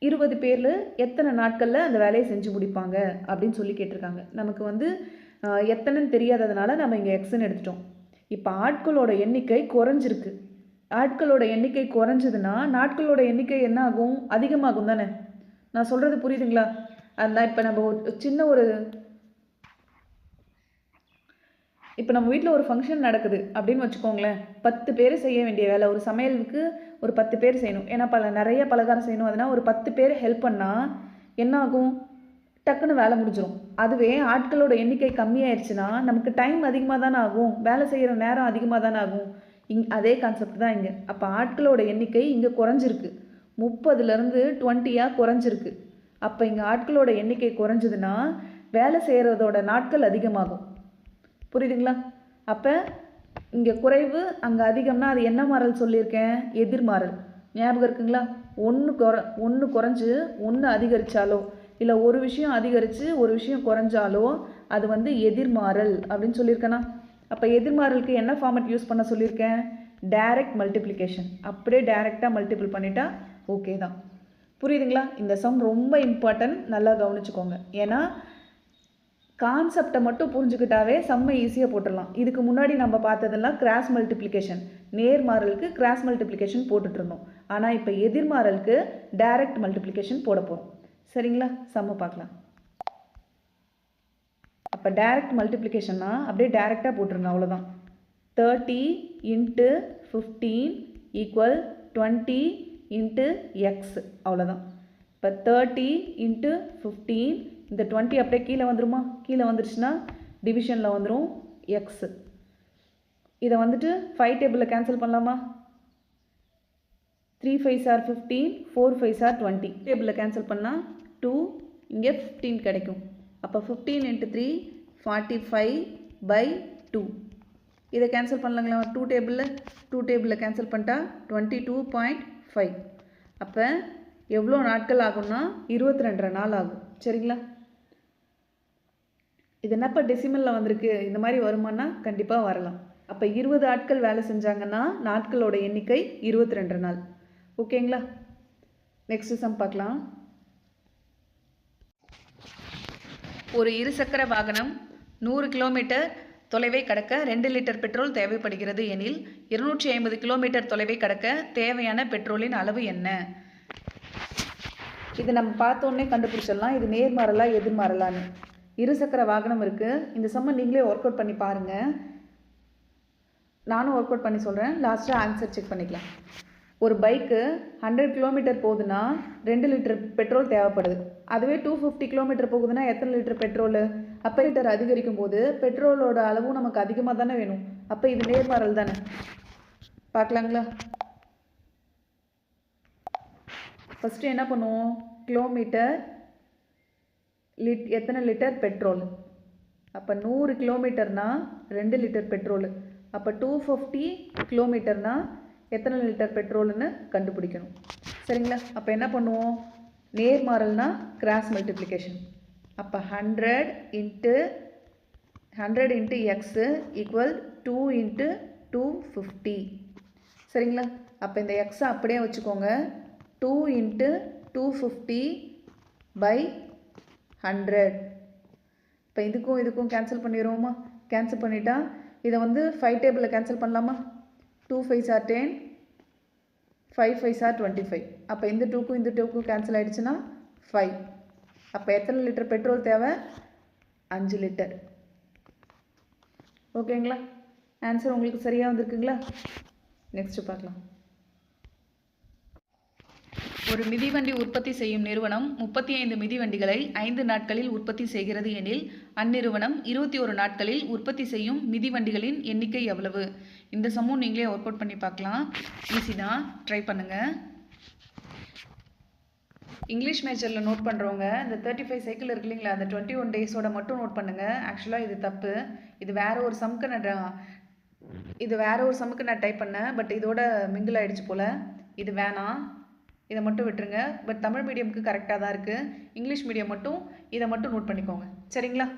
20 பேரில் எத்தனை நாட்களில் அந்த வேலையை செஞ்சு முடிப்பாங்க அப்படின்னு சொல்லி கேட்டிருக்காங்க. நமக்கு வந்து எத்தனைன்னு தெரியாததுனால நம்ம இங்கே எக்ஸ்ன்னு எடுத்துட்டோம். இப்போ ஆட்களோட எண்ணிக்கை குறைஞ்சிருக்கு. ஆட்களோட எண்ணிக்கை குறைஞ்சதுன்னா நாட்களோட எண்ணிக்கை என்ன ஆகும்? அதிகமாகும் தானே. நான் சொல்கிறது புரியுதுங்களா? அதுதான் இப்போ நம்ம இப்போ நம்ம வீட்டில் ஒரு ஃபங்க்ஷன் நடக்குது அப்படின்னு வச்சுக்கோங்களேன். 10 பேர் செய்ய வேண்டிய வேலை, ஒரு சமையலுக்கு ஒரு 10 பேர் செய்யணும். ஏன்னா நிறைய பலகாரம் செய்யணும். அதனால் ஒரு 10 பேர் ஹெல்ப் பண்ணால் என்ன ஆகும்? டக்குன்னு வேலை முடிஞ்சிடும். அதுவே ஆட்களோட எண்ணிக்கை கம்மியாயிடுச்சுன்னா நமக்கு டைம் அதிகமாக தானே ஆகும், வேலை செய்கிற நேரம் அதிகமாக தானே ஆகும். அதே கான்செப்ட் தான் இங்கே. அப்போ ஆட்களோட எண்ணிக்கை இங்கே குறைஞ்சிருக்கு, 30லேருந்து 20 குறைஞ்சிருக்கு. அப்போ இங்கே ஆட்களோட எண்ணிக்கை குறைஞ்சதுன்னா வேலை செய்கிறதோட நாட்கள் அதிகமாகும். புரியுதுங்களா? அப்போ இங்கே குறைவு, அங்கே அதிகம்னா அது என்ன மாறல் சொல்லியிருக்கேன்? எதிர்மாறல். ஞாபகம் இருக்குங்களா? ஒன்று குறைஞ்சு 1 அதிகரித்தாலோ இல்லை ஒரு விஷயம் அதிகரித்து ஒரு விஷயம் குறைஞ்சாலோ அது வந்து எதிர்மாறல் அப்படின்னு சொல்லியிருக்கேனா? அப்போ எதிர்மாறலுக்கு என்ன ஃபார்மேட் யூஸ் பண்ண சொல்லியிருக்கேன்? Direct multiplication. அப்படியே டைரெக்டாக மல்டிபிள் பண்ணிட்டா ஓகே தான். புரியுதுங்களா? இந்த சம் ரொம்ப இம்பார்ட்டன்ட், நல்லா கவனிச்சுக்கோங்க. ஏன்னா கான்செப்டை மட்டும் புரிஞ்சுக்கிட்டாவே செம்ம ஈஸியாக போட்டுடலாம். இதுக்கு முன்னாடி நம்ம பார்த்ததெல்லாம் கிராஸ் மல்டிப்ளிகேஷன், நேர்மாறலுக்கு கிராஸ் மல்டிப்ளிகேஷன் போட்டுட்ருந்தோம். ஆனால் இப்போ எதிர்மாறலுக்கு டைரக்ட் மல்டிப்ளிகேஷன் போட போகிறோம். சரிங்களா? சம்ம பார்க்கலாம். அப்போ டைரக்ட் மல்டிப்ளிகேஷன்னா அப்படியே டைரெக்டாக போட்டுருங்க, அவ்வளோதான். 30 இன்ட்டு 15 ஈக்குவல் 20 இன்ட்டு எக்ஸ், அவ்வளோதான். இப்போ 30 இன்ட்டு 15, இந்த 20 அப்படியே கீழே வந்துருமா? கீழே வந்துருச்சுன்னா டிவிஷனில் வந்துடும் எக்ஸு. இதை வந்துட்டு 5 டேபிளில் கேன்சல் பண்ணலாமா? 3 5s are 15, 4 5s are 20. டேபிளில் கேன்சல் பண்ணால் 2, இங்கே 15 கிடைக்கும். அப்போ 15 இன்ட்டு 3 45/2. இதை கேன்சல் பண்ணலாங்களா? 2 டேபிளில் கேன்சல் பண்ணிட்டா 22.5. அப்போ எவ்வளோ நாட்கள் ஆகும்னா 22 நாள் ஆகும். சரிங்களா? இது என்னப்போ டெசிமலில் வந்திருக்கு, இந்த மாதிரி வருமானா? கண்டிப்பாக வரலாம். அப்போ 20 ஆட்கள் வேலை செஞ்சாங்கன்னா நாட்களோட எண்ணிக்கை 22 நாள். ஓகேங்களா? நெக்ஸ்ட் சம் பார்க்கலாம். ஒரு இருசக்கர வாகனம் 100 கிலோமீட்டர் தொலைவை கடக்க 2 லிட்டர் பெட்ரோல் தேவைப்படுகிறது எனில் 250 கிலோமீட்டர் தொலைவை கடக்க தேவையான பெட்ரோலின் அளவு என்ன? இது நம்ம பார்த்தோன்னே கண்டுபிடிச்சிடலாம். இது நேர்மாறலா எதிர்மாறலான்னு. இருசக்கர வாகனம் இருக்குது. இந்த சம்ம நீங்களே ஒர்க் அவுட் பண்ணி பாருங்கள். நானும் ஒர்க் அவுட் பண்ணி சொல்கிறேன், லாஸ்ட்டாக ஆன்சர் செக் பண்ணிக்கலாம். ஒரு பைக்கு 100 கிலோமீட்டர் போகுதுன்னா 2 லிட்டர் பெட்ரோல் தேவைப்படுது. அதுவே 250 கிலோமீட்டர் போகுதுன்னா எத்தனை லிட்டர் பெட்ரோலு? அப்போ லிட்டர் அதிகரிக்கும் போது பெட்ரோலோட அளவும் நமக்கு அதிகமாக தானே வேணும். அப்போ இது நேர்மாறல் தானே. பார்க்கலாங்களா? ஃபஸ்ட்டு என்ன பண்ணுவோம்? கிலோமீட்டர் எத்தனை லிட்டர் பெட்ரோல்? அப்போ 100 கிலோமீட்டர்னா 2 லிட்டர் பெட்ரோலு. அப்போ 250 கிலோமீட்டர்னா எத்தனை லிட்டர் பெட்ரோல்னு கண்டுபிடிக்கணும். சரிங்களா? அப்போ என்ன பண்ணுவோம்? நேர்மாறல்னா கிராஸ் மல்டிப்ளிகேஷன். அப்போ 100 into 100 into x equal 2 into 250. சரிங்களா? அப்போ இந்த x அப்படியே வச்சுக்கோங்க. 2 into 250 by 100. இப்போ இதுக்கும் கேன்சல் பண்ணிடுவோமா? கேன்சல் பண்ணிட்டா இதை வந்து 5 டேபிளில் கேன்சல் பண்ணலாமா? 2 5s are 10, 5 5s are 25. அப்போ இந்த 2க்கும் இந்த 2க்கும் கேன்சல் ஆகிடுச்சுன்னா 5. அப்போ எத்தனை லிட்டர் பெட்ரோல் தேவை? 5 லிட்டர். ஓகேங்களா? ஆன்சர் உங்களுக்கு சரியாக வந்திருக்குங்களா? நெக்ஸ்ட்டு பார்க்கலாம். ஒரு மிதிவண்டி உற்பத்தி செய்யும் நிறுவனம் 35 மிதிவண்டிகளை 5 நாட்களில் உற்பத்தி செய்கிறது எனில் அந்நிறுவனம் 21 நாட்களில் உற்பத்தி செய்யும் மிதிவண்டிகளின் எண்ணிக்கை எவ்வளவு? இந்த சமூகம் நீங்களே ஒர்க் அவுட் பண்ணி பார்க்கலாம். ஈஸி தான், ட்ரை பண்ணுங்கள். இங்கிலீஷ் மேஜரில் நோட் பண்ணுறவங்க இந்த 35 சைக்கிள் இருக்கு இல்லைங்களா, அந்த 21 டேஸோட மட்டும் நோட் பண்ணுங்கள். ஆக்சுவலாக இது தப்பு. இது வேற ஒரு சம்க்கு நான் டைப் பண்ணேன். பட் இதோட மிங்கிள் ஆகிடுச்சு போல். இது வேணாம், இதை மட்டும் விட்டுருங்க. பட் தமிழ் மீடியமுக்கு கரெக்டாக தான் இருக்குது. இங்கிலீஷ் மீடியம் மட்டும் இதை மட்டும் நோட் பண்ணிக்கோங்க. சரிங்களா?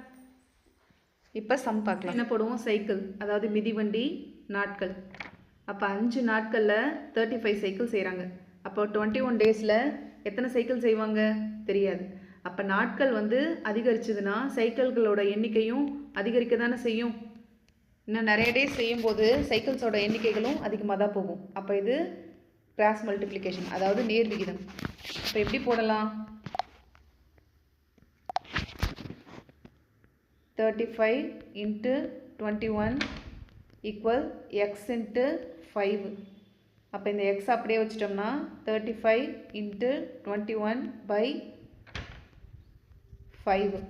இப்போ சம் பார்க்கலாம். என்ன போடுவோம்? சைக்கிள், அதாவது மிதிவண்டி நாட்கள். அப்போ 5 நாட்களில் 35 சைக்கிள் செய்கிறாங்க. அப்போ 21 டேஸில் எத்தனை சைக்கிள் செய்வாங்க? தெரியாது. அப்போ நாட்கள் வந்து அதிகரிச்சதுன்னா சைக்கிள்களோட எண்ணிக்கையும் அதிகரிக்க தானே செய்யும். இன்னும் நிறைய டேஸ் செய்யும்போது சைக்கிள்ஸோட எண்ணிக்கைகளும் அதிகமாக தான் போகும். அப்போ இது கிராஸ் மல்டிப்ளிகேஷன், அதாவது நேர் விகிதம். இப்போ எப்படி போடலாம்? 35 into 21 equal x into 5. அப்போ இந்த x அப்படியே வச்சிட்டோம்னா 35 into 21 by 5.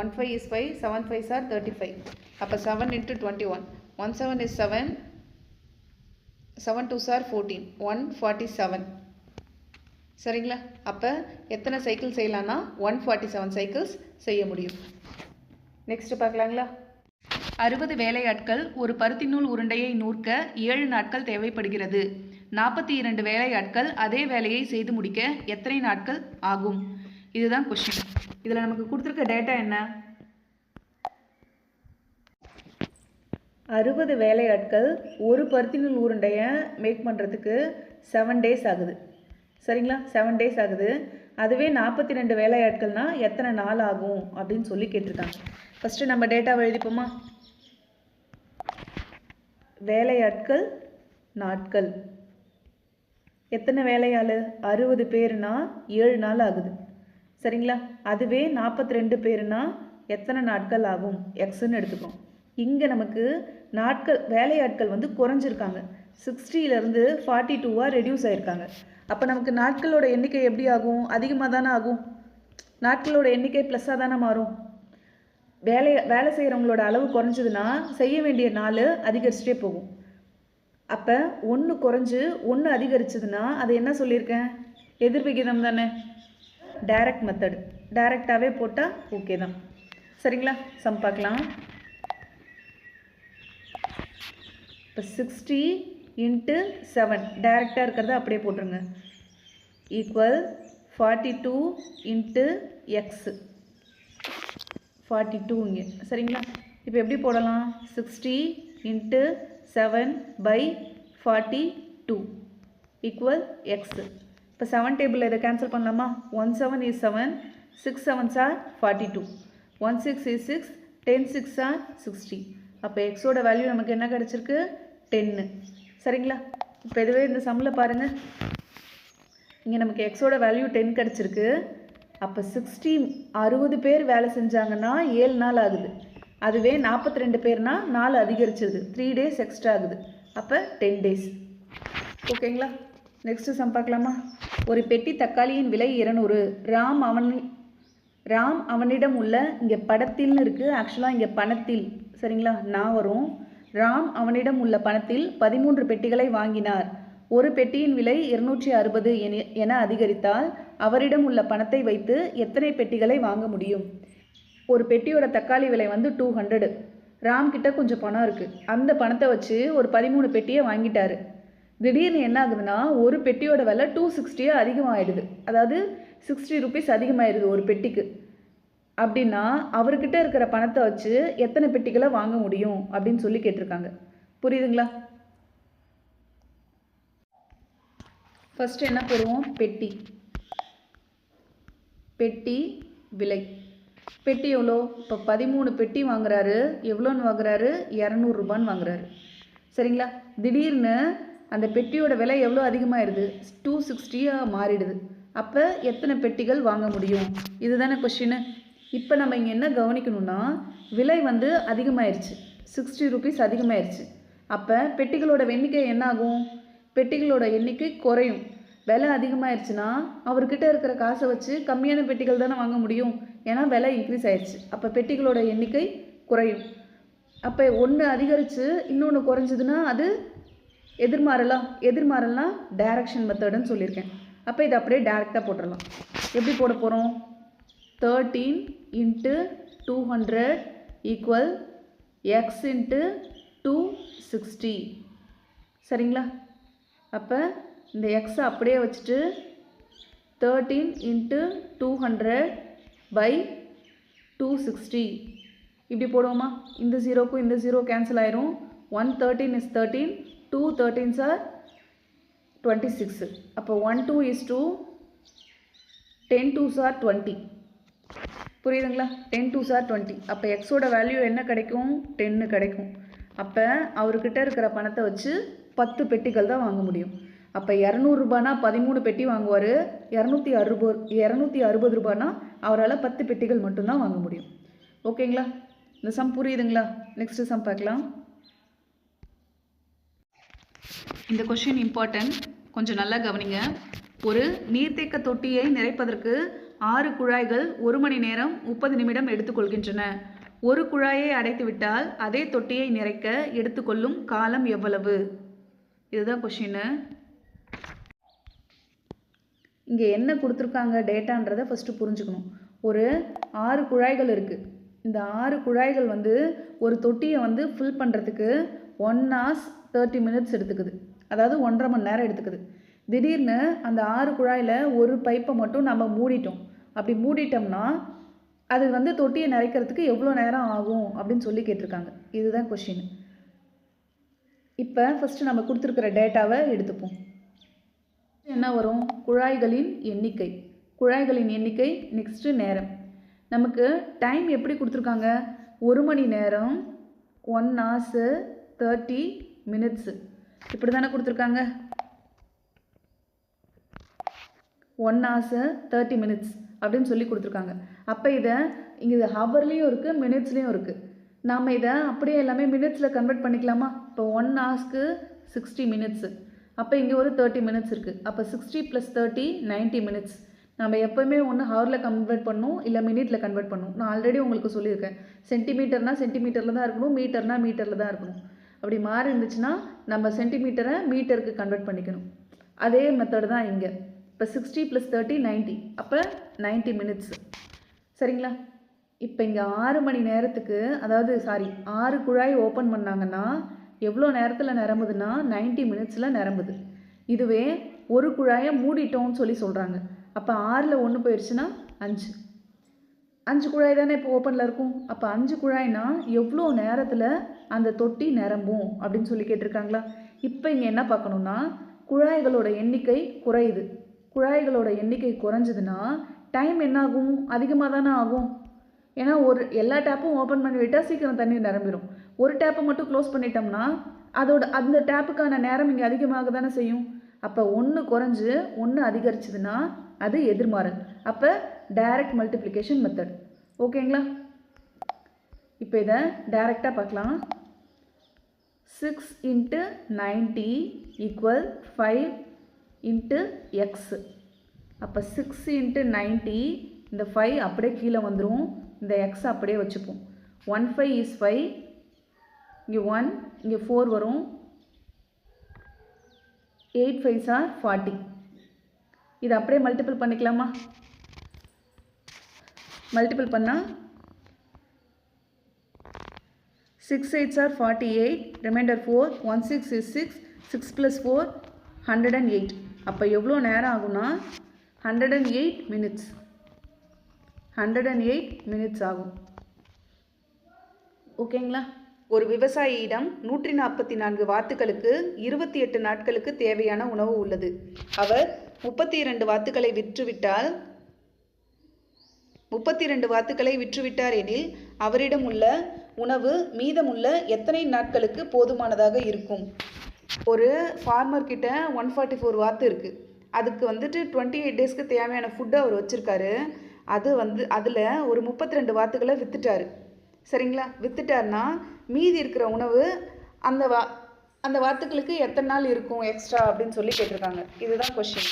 1 5 is 5, 7 5s are 35. அப்போ 7 into 21. 1 7 is 7, 7 2s are 14, 147. சரிங்களா? அப்போ எத்தனை சைக்கிள் செய்யலாம்னா 147 சைக்கிள்ஸ் செய்ய முடியும். நெக்ஸ்ட் பார்க்கலாங்களா? 60 வேலையாட்கள் ஒரு பருத்தி நூல் உருண்டையை நூற்க 7 நாட்கள் தேவைப்படுகிறது. 42 வேலையாட்கள் அதே வேலையை செய்து முடிக்க எத்தனை நாட்கள் ஆகும்? இதுதான் கொஸ்டின். இதில் நமக்கு கொடுத்துருக்க டேட்டா என்ன? 60 வேலையாட்கள் ஒரு பருத்தி நூல் உருண்டையை மேக் பண்ணுறதுக்கு 7 டேஸ் ஆகுது. சரிங்களா? 7 டேஸ் ஆகுது. அதுவே 42 வேலையாட்கள்னால் எத்தனை நாள் ஆகும் அப்படின்னு சொல்லி கேட்டிருக்காங்க. ஃபஸ்ட்டு நம்ம டேட்டாவை எழுதிப்போமா? வேலையாட்கள் நாட்கள். எத்தனை வேலையாள்? 60 பேருனா 7 நாள் ஆகுது. சரிங்களா? அதுவே 42 பேருனா எத்தனை நாட்கள் ஆகும்? எக்ஸ்ன்னு எடுத்துக்கோம். இங்கே நமக்கு வேலையாட்கள் வந்து குறைஞ்சிருக்காங்க. 60லேருந்து 42 ரெடியூஸ் ஆகிருக்காங்க. அப்போ நமக்கு நாட்களோட எண்ணிக்கை எப்படி ஆகும்? அதிகமாக தானே ஆகும். நாட்களோட எண்ணிக்கை ப்ளஸ்ஸாக தானே மாறும். வேலை செய்கிறவங்களோட அளவு குறைஞ்சதுன்னா செய்ய வேண்டிய நாள் அதிகரிச்சுட்டே போகும். அப்போ 1 குறைஞ்சு 1 அதிகரிச்சதுன்னா அது என்ன சொல்லியிருக்கேன்? எதிர்விகிதம் தானே. டைரக்ட் மெத்தட், டைரெக்டாகவே போட்டால் ஓகே தான். சரிங்களா? சம் பார்க்கலாம். இப்போ 60 into 7 டைரெக்டாக இருக்கிறத அப்படியே போட்டுருங்க. Equal 42 into x. 42 இங்கே. சரிங்களா? இப்போ எப்படி போடலாம்? 60 into 7 by 42 ஈக்குவல் x. இப்போ 7 டேபிளில் இதை கேன்சல் பண்ணலாமா? 1 7 is 7, 6 7s are 42, 1 6 is 6, 10 6 are 60. அப்போ எக்ஸோட வேல்யூ நமக்கு என்ன கிடச்சிருக்கு? 10. சரிங்களா? இப்போ இதுவே இந்த சம்மில் பாருங்கள், இங்கே நமக்கு எக்ஸோட வேல்யூ 10 கிடச்சிருக்கு. அப்போ 60 பேர் வேலை செஞ்சாங்கன்னா 7 நாள் ஆகுது. அதுவே 42 பேர்னா 4 அதிகரிச்சிருது, 3 days எக்ஸ்ட்ரா ஆகுது. அப்போ 10 days. ஓகேங்களா? நெக்ஸ்ட்டு சம் பார்க்கலாமா? ஒரு பெட்டி தக்காளியின் விலை 200. ராம் அவனிடம் உள்ள, இங்கே படத்தில்னு இருக்குது, ஆக்சுவலாக இங்கே பணத்தில். சரிங்களா? நான் வரும். ராம் அவனிடம் உள்ள பணத்தில் 13 பெட்டிகளை வாங்கினார். ஒரு பெட்டியின் விலை 260 என அதிகரித்தால் அவரிடம் உள்ள பணத்தை வைத்து எத்தனை பெட்டிகளை வாங்க முடியும்? ஒரு பெட்டியோட தக்காளி விலை வந்து 200. ராம் கிட்ட கொஞ்சம் பணம் இருக்குது. அந்த பணத்தை வச்சு ஒரு 13 பெட்டியை வாங்கிட்டாரு. திடீர்னு என்ன ஆகுதுன்னா ஒரு பெட்டியோட விலை 260 அதிகமாகிடுது. அதாவது 60 rupees அதிகமாகிடுது ஒரு பெட்டிக்கு. அப்படின்னா அவர்கிட்ட இருக்கிற பணத்தை வச்சு எத்தனை பெட்டிகளை வாங்க முடியும் அப்படின்னு சொல்லி கேட்டிருக்காங்க. புரியுதுங்களா? ஃபஸ்ட்டு என்ன போடுவோம்? பெட்டி. பெட்டி விலை. பெட்டி எவ்வளோ? இப்போ 13 பெட்டி வாங்குறாரு. எவ்வளோன்னு வாங்குறாரு? 200 ரூபான்னு வாங்குறாரு. சரிங்களா? திடீர்னு அந்த பெட்டியோட விலை எவ்வளோ அதிகமாகிடுது? 260 மாறிடுது. அப்போ எத்தனை பெட்டிகள் வாங்க முடியும்? இதுதானே கொஷின்னு. இப்போ நம்ம இங்கே என்ன கவனிக்கணும்னா, விலை வந்து அதிகமாகிடுச்சு, 60 ரூபீஸ் அதிகமாகிடுச்சு. அப்போ பெட்டிகளோட எண்ணிக்கை என்ன ஆகும்? பெட்டிகளோட எண்ணிக்கை குறையும். விலை அதிகமாகிடுச்சுன்னா அவர்கிட்ட இருக்கிற காசை வச்சு கம்மியான பெட்டிகள் தானே வாங்க முடியும். ஏன்னா விலை இன்க்ரீஸ் ஆயிடுச்சு. அப்போ பெட்டிகளோட எண்ணிக்கை குறையும். அப்போ ஒன்று அதிகரித்து இன்னொன்று குறைஞ்சதுன்னா அது எதிர்மாறலாம் டைரக்ஷன் மெத்தடுன்னு சொல்லியிருக்கேன். அப்போ இதை அப்படியே டேரெக்டாக போட்டுடலாம். எப்படி போட போகிறோம்? 13 × 200 ஈக்குவல் x × 260. சரிங்களா? அப்போ இந்த எக்ஸை அப்படியே வச்சுட்டு 13 × 200 / 260 இப்படி போடுவோமா? இந்த ஜீரோக்கும் இந்த ஜீரோ கேன்சல் ஆயிரும். 113 is 13, 2 13s are 26. அப்போ 1 2 is 2, 10 2s are 20. புரியுதுங்களா? 10 2s are 20. அப்போ எக்ஸோட வேல்யூ என்ன கிடைக்கும்? 10 கிடைக்கும். அப்போ அவர்கிட்ட இருக்கிற பணத்தை வச்சு 10 பெட்டிகள் தான் வாங்க முடியும். அப்போ 200 ரூபானா 13 பெட்டி வாங்குவார். 260 ரூபானா அவரால் 10 பெட்டிகள் மட்டும்தான் வாங்க முடியும். ஓகேங்களா? இந்த சம் புரியுதுங்களா? நெக்ஸ்ட் சம் பார்க்கலாம். இந்த கொஷின் இம்பார்ட்டன்ட், கொஞ்சம் நல்லா கவனிங்க. ஒரு நீர்த்தேக்க தொட்டியை நிறைப்பதற்கு 6 குழாய்கள் 1 மணி நேரம் 30 நிமிடம் எடுத்துக்கொள்கின்றன. ஒரு குழாயை அடைத்துவிட்டால் அதே தொட்டியை நிறைக்க எடுத்துக்கொள்ளும் காலம் எவ்வளவு? இதுதான் கொஷின்னு. இங்கே என்ன கொடுத்துருக்காங்க டேட்டான்றதை ஃபஸ்ட்டு புரிஞ்சுக்கணும். ஒரு 6 குழாய்கள் இருக்குது. இந்த 6 குழாய்கள் வந்து ஒரு தொட்டியை வந்து ஃபில் பண்ணுறதுக்கு 1 hours 30 minutes எடுத்துக்குது. அதாவது 1.5 மணி நேரம் எடுத்துக்குது. திடீர்னு அந்த 6 குழாயில் ஒரு பைப்பை மட்டும் நம்ம மூடிட்டோம். அப்படி மூடிட்டோம்னா அது வந்து தொட்டியை நிறைக்கிறதுக்கு எவ்வளோ நேரம் ஆகும் அப்படின்னு சொல்லி கேட்டிருக்காங்க. இதுதான் கொஷின். இப்போ ஃபஸ்ட்டு நம்ம கொடுத்துருக்கிற டேட்டாவை எடுத்துப்போம். என்ன வரும்? குழாய்களின் எண்ணிக்கை. குழாய்களின் எண்ணிக்கை நெக்ஸ்ட்டு நேரம். நமக்கு டைம் எப்படி கொடுத்துருக்காங்க? 1 மணி நேரம் 1 hours 30 minutes இப்படி தானே கொடுத்துருக்காங்க. 1 hours 30 minutes அப்படின்னு சொல்லி கொடுத்துருக்காங்க. அப்போ இதை இங்கே ஹவர்லேயும் இருக்குது, மினிட்ஸ்லேயும் இருக்குது. நாம் இதை அப்படியே எல்லாமே மினிட்ஸில் கன்வெர்ட் பண்ணிக்கலாமா? இப்போ 1 hours 60 minutes. அப்போ இங்கே ஒரு 30 minutes இருக்குது. அப்போ 60 + 30 90 minutes. நம்ம எப்போவுமே ஒன்று ஹவரில் கன்வெர்ட் பண்ணணும், இல்லை மினிட்டில் கன்வெர்ட் பண்ணணும். நான் ஆல்ரெடி உங்களுக்கு சொல்லியிருக்கேன். சென்டிமீட்டர்னால் சென்டிமீட்டரில் தான் இருக்கணும், மீட்டர்னால் மீட்டரில் தான் இருக்கணும். அப்படி மாறி இருந்துச்சுன்னா நம்ம சென்டிமீட்டரை மீட்டருக்கு கன்வெர்ட் பண்ணிக்கணும். அதே மெத்தடு தான் இங்கே. இப்போ 60 + 30 90. அப்போ 90 minutes. சரிங்களா? இப்போ இங்கே 6 மணி நேரத்துக்கு, அதாவது 6 குழாய் ஓப்பன் பண்ணாங்கன்னா எவ்வளோ நேரத்தில் நிரம்புதுன்னா 90 minutesல நிரம்புது. இதுவே ஒரு குழாயை மூடிட்டோம்னு சொல்லி சொல்கிறாங்க. அப்போ 6ல் 1 போயிடுச்சுன்னா 5 குழாய் தானே இப்போ ஓப்பனில் இருக்கும். அப்போ 5 குழாய்னா எவ்வளோ நேரத்தில் அந்த தொட்டி நிரம்பும் அப்படின்னு சொல்லி கேட்டிருக்காங்களா? இப்போ இங்கே என்ன பார்க்கணுன்னா, குழாய்களோட எண்ணிக்கை குறையுது. குழாய்களோட எண்ணிக்கை குறைஞ்சதுன்னா டைம் என்ன ஆகும்? அதிகமாக தானே ஆகும். ஏன்னா எல்லா டேப்பும் ஓப்பன் பண்ணி விட்டால் சீக்கிரம் தண்ணி நிரம்பிடும். ஒரு டேப்பை மட்டும் க்ளோஸ் பண்ணிட்டோம்னா அந்த டேப்புக்கான நேரம் இங்கே அதிகமாக தானே செய்யும். அப்போ 1 குறைஞ்சு 1 அதிகரிச்சதுன்னா அது எதிர்மாறல். அப்போ டைரக்ட் மல்டிப்ளிகேஷன் மெத்தட். ஓகேங்களா? இப்போ இதை டைரெக்டாக பார்க்கலாம். 6 × 90 = 5 × x. அப்போ 6 × 90, இந்த 5 அப்படியே கீழே வந்துடும். இந்த x அப்படியே வச்சுப்போம். 1 5 is 5, இங்கே 1, இங்கே 4 வரும். 8 5s are 40. இது அப்படியே மல்டிபிள் பண்ணிக்கலாமா? மல்டிபிள் பண்ணால் 6 8s are 48, ரிமைண்டர் 4, 1 6 is 6, 6 + 4 108. அப்போ எவ்வளோ நேரம் ஆகும்னா 108 minutes. 108 மினிட்ஸ் ஆகும். ஓகேங்களா? ஒரு விவசாயியிடம் 144 வாத்துக்களுக்கு 28 நாட்களுக்கு தேவையான உணவு உள்ளது. அவர் 32 வாத்துக்களை விற்றுவிட்டார் எனில் அவரிடம் உள்ள உணவு மீதமுள்ள எத்தனை நாட்களுக்கு போதுமானதாக இருக்கும்? ஒரு ஃபார்மர் கிட்ட 144 வாத்து இருக்குது. அதுக்கு வந்துட்டு 28 டேஸ்க்கு தேவையான ஃபுட்டை அவர் வச்சுருக்காரு. அதில் ஒரு 32 வாத்துக்களை விற்றுட்டாரு. சரிங்களா? விற்றுட்டார்னா மீதி இருக்கிற உணவு அந்த வாத்துக்களுக்கு எத்தனை நாள் இருக்கும் எக்ஸ்ட்ரா அப்படின்னு சொல்லி கேட்டிருக்காங்க. இதுதான் கொஷின்.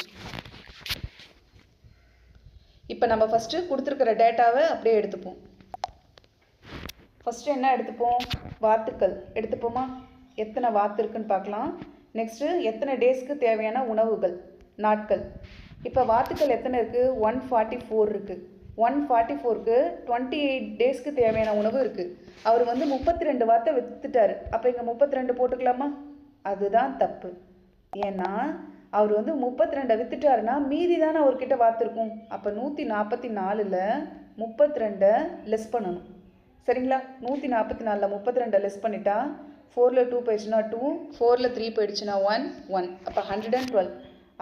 இப்போ நம்ம ஃபஸ்ட்டு கொடுத்துருக்கிற டேட்டாவை அப்படியே எடுத்துப்போம். ஃபஸ்ட்டு என்ன எடுத்துப்போம்? வாத்துக்கள் எடுத்துப்போமா? எத்தனை வாத்து இருக்குன்னு பார்க்கலாம். நெக்ஸ்ட்டு எத்தனை டேஸ்க்கு தேவையான உணவுகள், நாட்கள். இப்போ வாத்துக்கள் எத்தனை இருக்குது? 144 இருக்குது. 144க்கு 28 டேஸ்க்கு தேவையான உணவு இருக்குது. அவர் 32 வாத்தை விற்றுட்டார். அப்போ இங்கே 32 போட்டுக்கலாமா? அதுதான் தப்பு. ஏன்னா அவர் 32 விற்றுட்டாருன்னா மீதி தானே அவர்கிட்ட வாத்து இருக்கும். அப்போ 144ல் 32 லெஸ் பண்ணணும். சரிங்களா? 144ல் 32 லெஸ் பண்ணிட்டா 4ல் 2 போயிடுச்சுன்னா 2, 4ல் 3 போயிடுச்சுன்னா 1. அப்போ 112.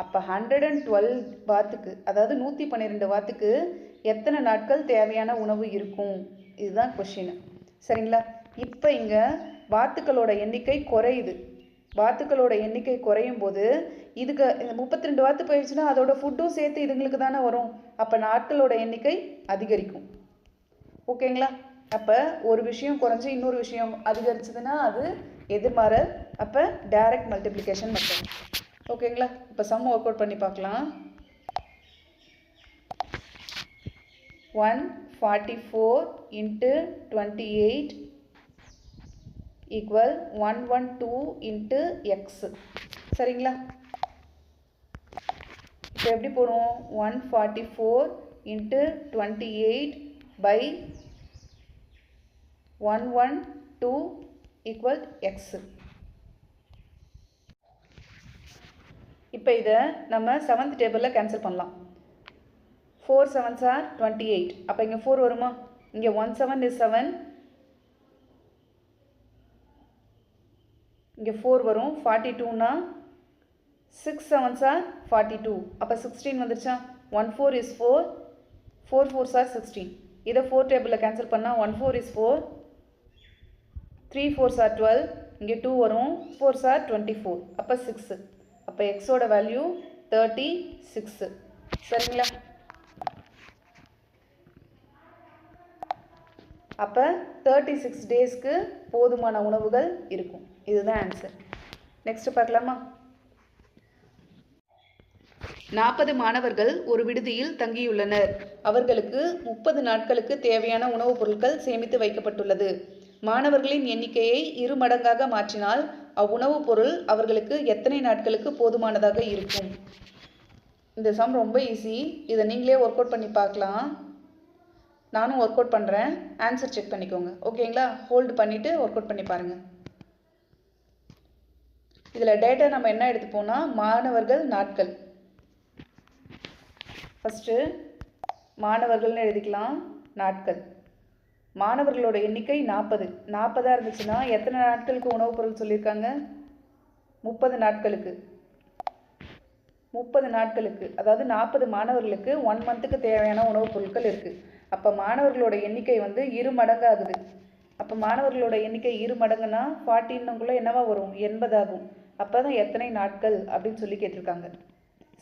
அப்போ 112 வாத்துக்கு, அதாவது 112 வாத்துக்கு எத்தனை நாட்கள் தேவையான உணவு இருக்கும்? இதுதான் கொஷின். சரிங்களா? இப்போ இங்கே வாத்துக்களோட எண்ணிக்கை குறையுது. வாத்துக்களோட எண்ணிக்கை குறையும் போது இதுக்கு 32 வாத்து போயிடுச்சுன்னா அதோட ஃபுட்டும் சேர்த்து இதுங்களுக்கு தானே வரும். அப்போ நாட்களோட எண்ணிக்கை அதிகரிக்கும். ஓகேங்களா? அப்போ ஒரு விஷயம் குறைஞ்சி இன்னொரு விஷயம் அதிகரிச்சதுன்னா அது எதிர்மாறல். அப்போ டைரக்ட் மல்டிப்ளிகேஷன் மெத்தட். ஓகேங்களா? இப்போ சம் ஒர்க் அவுட் பண்ணி பார்க்கலாம். 144 × 28 = 112 × x. சரிங்களா? இப்போ எப்படி போடுவோம்? 144 × 28 by 112 = x. இப்போ இதை நம்ம 7th டேபிளில் கேன்சல் பண்ணலாம். 4 7s are 28. அப்போ இங்கே 4 வருமா? இங்கே 1 7 is 7. இங்கே 4 வரும். 42னா 6 7s are 42. அப்போ 16 வந்துருச்சா? 1 4 is 4. 4 4s are 16. இதை 4 டேபிளில் கேன்சல் பண்ணால் 1 4 is 4. 3 4s are 12. இங்கே 2 வரும். 4s are 24. அப்போ 6. அப்போ எக்ஸோட வேல்யூ 36. சரிங்களா? அப்போ 36 டேஸ்க்கு போதுமான உணவுகள் இருக்கும். இதுதான் ஆன்சர். நெக்ஸ்ட் பார்க்கலாமா? 40 மாணவர்கள் ஒரு விடுதியில் தங்கியுள்ளனர். அவர்களுக்கு 30 நாட்களுக்கு தேவையான உணவுப் பொருட்கள் சேமித்து வைக்கப்பட்டுள்ளது. மாணவர்களின் எண்ணிக்கையை 2 மடங்காக மாற்றினால் அவ்வுணவுப் பொருள் அவர்களுக்கு எத்தனை நாட்களுக்கு போதுமானதாக இருக்கும்? இந்த சம் ரொம்ப ஈஸி. இதை நீங்களே ஒர்க் அவுட் பண்ணி பார்க்கலாம். நானும் ஒர்க் அவுட் பண்ணுறேன். ஆன்சர் செக் பண்ணிக்கோங்க. ஓகேங்களா? ஹோல்டு பண்ணிவிட்டு ஒர்க் அவுட் பண்ணி பாருங்கள். இதில் டேட்டா நம்ம என்ன எடுத்துப்போம்னா மாணவர்கள், நாட்கள். ஃபஸ்ட்டு மாணவர்கள்னு எழுதிக்கலாம். நாட்கள். மாணவர்களோட எண்ணிக்கை 40. 40 இருந்துச்சுன்னா எத்தனை நாட்களுக்கு உணவுப் பொருள் சொல்லியிருக்காங்க? 30 நாட்களுக்கு. 30 நாட்களுக்கு, அதாவது 40 மாணவர்களுக்கு 1 மந்த்துக்கு தேவையான உணவுப் பொருட்கள் இருக்குது. அப்போ மாணவர்களோட எண்ணிக்கை 2 மடங்கு ஆகுது. அப்போ மாணவர்களோட எண்ணிக்கை 2 மடங்குன்னா 14க்குள்ளே என்னவா வரும்? 80 ஆகும். அப்போ தான் எத்தனை நாட்கள் அப்படின்னு சொல்லி கேட்டிருக்காங்க.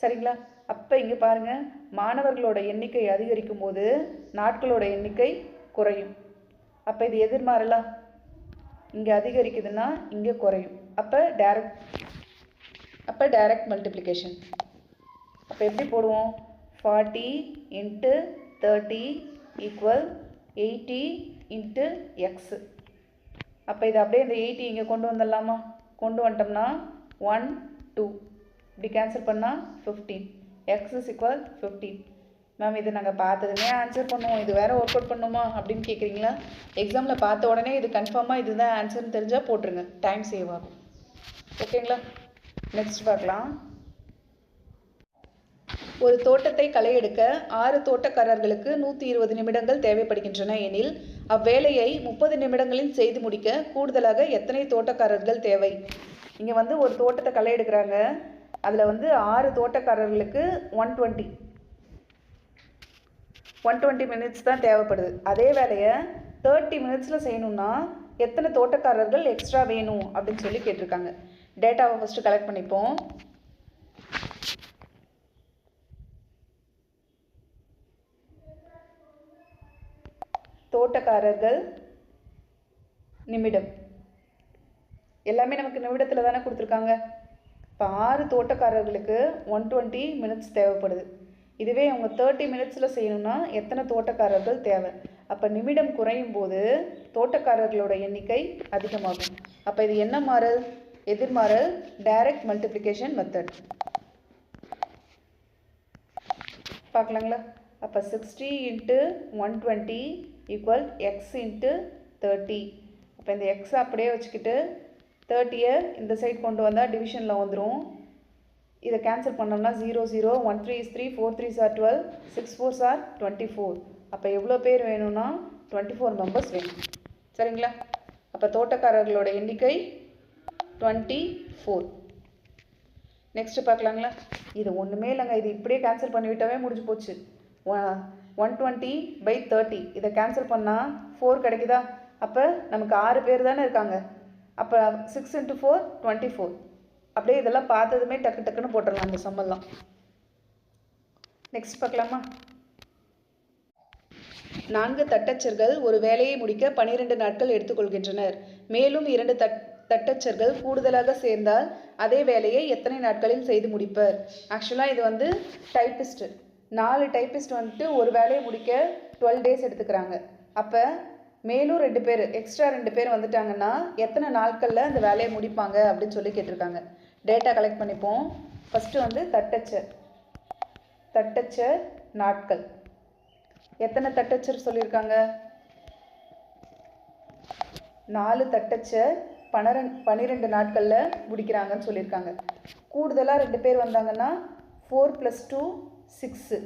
சரிங்களா? அப்போ இங்கே பாருங்கள், மாணவர்களோட எண்ணிக்கை அதிகரிக்கும் போது நாட்களோட எண்ணிக்கை குறையும். அப்போ இது எதிர்மாறலா? இங்கே அதிகரிக்குதுன்னா இங்கே குறையும். அப்போ டைரக்ட் மல்டிப்ளிகேஷன். அப்போ எப்படி போடுவோம்? 40 × 30 = 80 × x. அப்போ இது அப்படியே இந்த 80 இங்கே கொண்டு வந்துடலாமா? கொண்டு வந்துட்டோம்னா 1 2 இப்படி கேன்சல் பண்ணால் 15. x = 15. மேம் இது நாங்கள் பார்த்ததுமே ஆன்சர் பண்ணுவோம், இது வேறு ஒர்க் அவுட் பண்ணுமா அப்படின்னு கேட்குறீங்களா? எக்ஸாமில் பார்த்த உடனே இது கன்ஃபார்மாக இதுதான் ஆன்சர்னு தெரிஞ்சால் போட்டுருங்க. டைம் சேவ் ஆகும். ஓகேங்களா? நெக்ஸ்ட் பார்க்கலாம். ஒரு தோட்டத்தை களை எடுக்க 6 தோட்டக்காரர்களுக்கு 120 நிமிடங்கள் தேவைப்படுகின்றன எனில் அவ்வேலையை 30 நிமிடங்களில் செய்து முடிக்க கூடுதலாக எத்தனை தோட்டக்காரர்கள் தேவை? இங்கே வந்து ஒரு தோட்டத்தை களை எடுக்கிறாங்க. அதில் வந்து 6 தோட்டக்காரர்களுக்கு 120 மினிட்ஸ் தான் தேவைப்படுது. அதே வேலையை 30 மினிட்ஸில் செய்யணும்னா எத்தனை தோட்டக்காரர்கள் எக்ஸ்ட்ரா வேணும் அப்படின்னு சொல்லி கேட்டிருக்காங்க. டேட்டாவை ஃபஸ்ட்டு கலெக்ட் பண்ணிப்போம். தோட்டக்காரர்கள் நிமிடம் எல்லாமே நமக்கு நிமிடத்தில் தானே கொடுத்துருக்காங்க. இப்போ 6 தோட்டக்காரர்களுக்கு 120 மினிட்ஸ் தேவைப்படுது. இதுவே அவங்க 30 மினிட்ஸில் செய்யணும்னா எத்தனை தோட்டக்காரர்கள் தேவை? அப்போ நிமிடம் குறையும் போது தோட்டக்காரர்களோட எண்ணிக்கை அதிகமாகும். அப்போ இது என்ன மாறல்? எதிர்மாறல், டைரக்ட் மல்டிப்ளிகேஷன் மெத்தட். பார்க்கலாங்களா? அப்போ 60 × 120 ஈக்குவல் எக்ஸ் இன்ட்டு 30. அப்போ இந்த எக்ஸை அப்படியே வச்சுக்கிட்டு 30யை இந்த சைட் கொண்டு வந்தால் டிவிஷனில் வந்துடும். இதை கேன்சல் பண்ணோம்னா 0 0 1 3 is 3 4 3s are 12 6 4s are 24. அப்போ எவ்வளோ பேர் வேணும்னா 24 மெம்பர்ஸ் வேணும். சரிங்களா? அப்போ தோட்டக்காரர்களோட எண்ணிக்கை 24. நெக்ஸ்ட்டு பார்க்கலாங்களா? இது ஒன்றுமே இல்லைங்க. இது இப்படியே கேன்சல் பண்ணிவிட்டாவே முடிஞ்சு போச்சு. 120/30 இதை கேன்சல் பண்ணால் 4 கிடைக்குதா? அப்போ நமக்கு 6 பேர் தானே இருக்காங்க. அப்போ 6 × 4 24. அப்படியே இதெல்லாம் பார்த்ததுமே டக்கு டக்குன்னு போட்டுடலாம் அந்த சம்மெல்லாம். நெக்ஸ்ட் பார்க்கலாமா? 4 தட்டச்சர்கள் ஒரு வேலையை முடிக்க 12 நாட்கள் எடுத்துக்கொள்கின்றனர். மேலும் 2 தட்டச்சர்கள் கூடுதலாக சேர்ந்தால் அதே வேலையை எத்தனை நாட்களில் செய்து முடிப்பர்? ஆக்சுவலாக இது வந்து டைப்பிஸ்ட்டு. 4 டைப்பிஸ்ட் வந்துட்டு ஒரு வேலையை முடிக்க 12 டேஸ் எடுத்துக்கிறாங்க. அப்போ மேலும் 2 பேர் எக்ஸ்ட்ரா 2 பேர் வந்துட்டாங்கன்னா எத்தனை நாட்களில் அந்த வேலையை முடிப்பாங்க அப்படின்னு சொல்லி கேட்டிருக்காங்க. டேட்டா கலெக்ட் பண்ணிப்போம். ஃபஸ்ட்டு வந்து தட்டச்சர் நாட்கள். எத்தனை தட்டச்சர் சொல்லியிருக்காங்க? 4 தட்டச்சர் 12 நாட்களில் முடிக்கிறாங்கன்னு சொல்லியிருக்காங்க. கூடுதலாக 2 பேர் வந்தாங்கன்னா 4 + 2 6.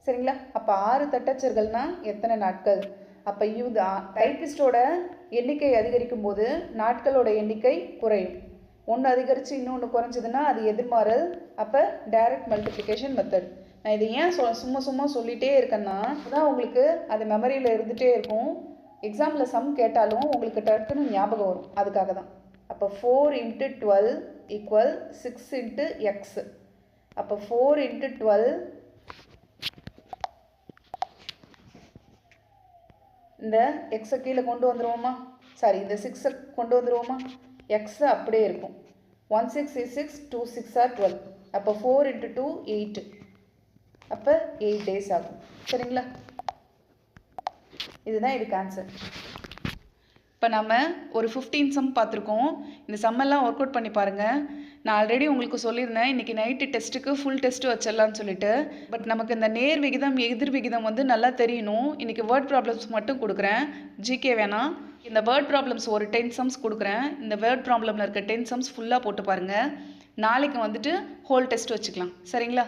சரிங்களா? அப்போ 6 தட்டச்சர்கள்னால் எத்தனை நாட்கள்? அப்போ இது டைப்பிஸ்டோட எண்ணிக்கை அதிகரிக்கும் போது நாட்களோட எண்ணிக்கை குறையும். ஒன்று அதிகரித்து இன்னொன்று குறைஞ்சதுன்னா அது எதிர்மாறல். அப்போ டைரக்ட் மல்டிப்ளிகேஷன் மெத்தட். நான் இதை ஏன் சும்மா சொல்லிகிட்டே இருக்கேன்னா அதுதான் உங்களுக்கு அது மெமரியில் இருந்துகிட்டே இருக்கும். எக்ஸாமில் சம் கேட்டாலும் உங்களுக்கு டக்குன்னு ஞாபகம் வரும். அதுக்காக தான். அப்போ 4 × 12 ஈக்குவல் 6 × x. அப்போ 4 × 12 இந்த எக்ஸை கீழே கொண்டு வந்துடுவோமா? சாரி, இந்த 6ஐ கொண்டு வந்துடுவோமா? எக்ஸு அப்படியே இருக்கும். 1 6 is 6 2 6 are 12. அப்போ 4 × 2 8. அப்போ 8 டேஸ் ஆகும். சரிங்களா? இதுதான் இதுக்கு ஆன்சர். இப்போ நம்ம ஒரு 15 சம் பார்த்துருக்கோம். இந்த சம்மெல்லாம் ஒர்க் அவுட் பண்ணி பாருங்கள். நான் ஆல்ரெடி உங்களுக்கு சொல்லியிருந்தேன் இன்றைக்கி நைட்டு டெஸ்ட்டுக்கு ஃபுல் டெஸ்ட்டு வச்சிடலான்னு சொல்லிட்டு. பட் நமக்கு இந்த நேர் விகிதம் எதிர் விகிதம் வந்து நல்லா தெரியணும். இன்றைக்கி வேர்ட் ப்ராப்ளம்ஸ் மட்டும் கொடுக்குறேன், ஜிகே வேணாம். இந்த வேர்ட் ப்ராப்ளம்ஸ் ஒரு 10 சம்ஸ் கொடுக்குறேன். இந்த வேர்ட் ப்ராப்ளமில் இருக்க 10 சம்ஸ் ஃபுல்லாக போட்டு பாருங்கள். நாளைக்கு வந்துட்டு ஹோல் டெஸ்ட் வச்சுக்கலாம். சரிங்களா?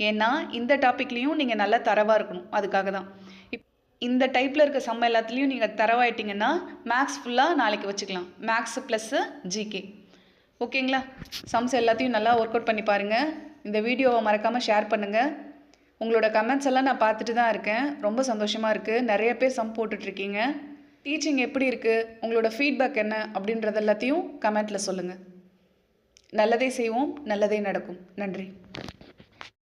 ஏன்னா இந்த டாப்பிக்லேயும் நீங்கள் நல்லா தரவாக இருக்கணும். அதுக்காக தான். இந்த டைப்பில் இருக்க சம் எல்லாத்துலேயும் நீங்கள் தரவாயிட்டிங்கன்னா மேக்ஸ் ஃபுல்லாக நாளைக்கு வச்சுக்கலாம். Maths plus GK. ஓகேங்களா? சம்ஸ் எல்லாத்தையும் நல்லா ஒர்க் அவுட் பண்ணி பாருங்கள். இந்த வீடியோவை மறக்காமல் ஷேர் பண்ணுங்கள். உங்களோட கமெண்ட்ஸ் எல்லாம் நான் பார்த்துட்டு தான் இருக்கேன். ரொம்ப சந்தோஷமாக இருக்குது. நிறைய பேர் சம் போட்டுட்ருக்கீங்க. டீச்சிங் எப்படி இருக்குது, உங்களோட ஃபீட்பேக் என்ன அப்படின்றது எல்லாத்தையும் கமெண்ட்டில் சொல்லுங்கள். நல்லதே செய்வோம், நல்லதே நடக்கும். நன்றி.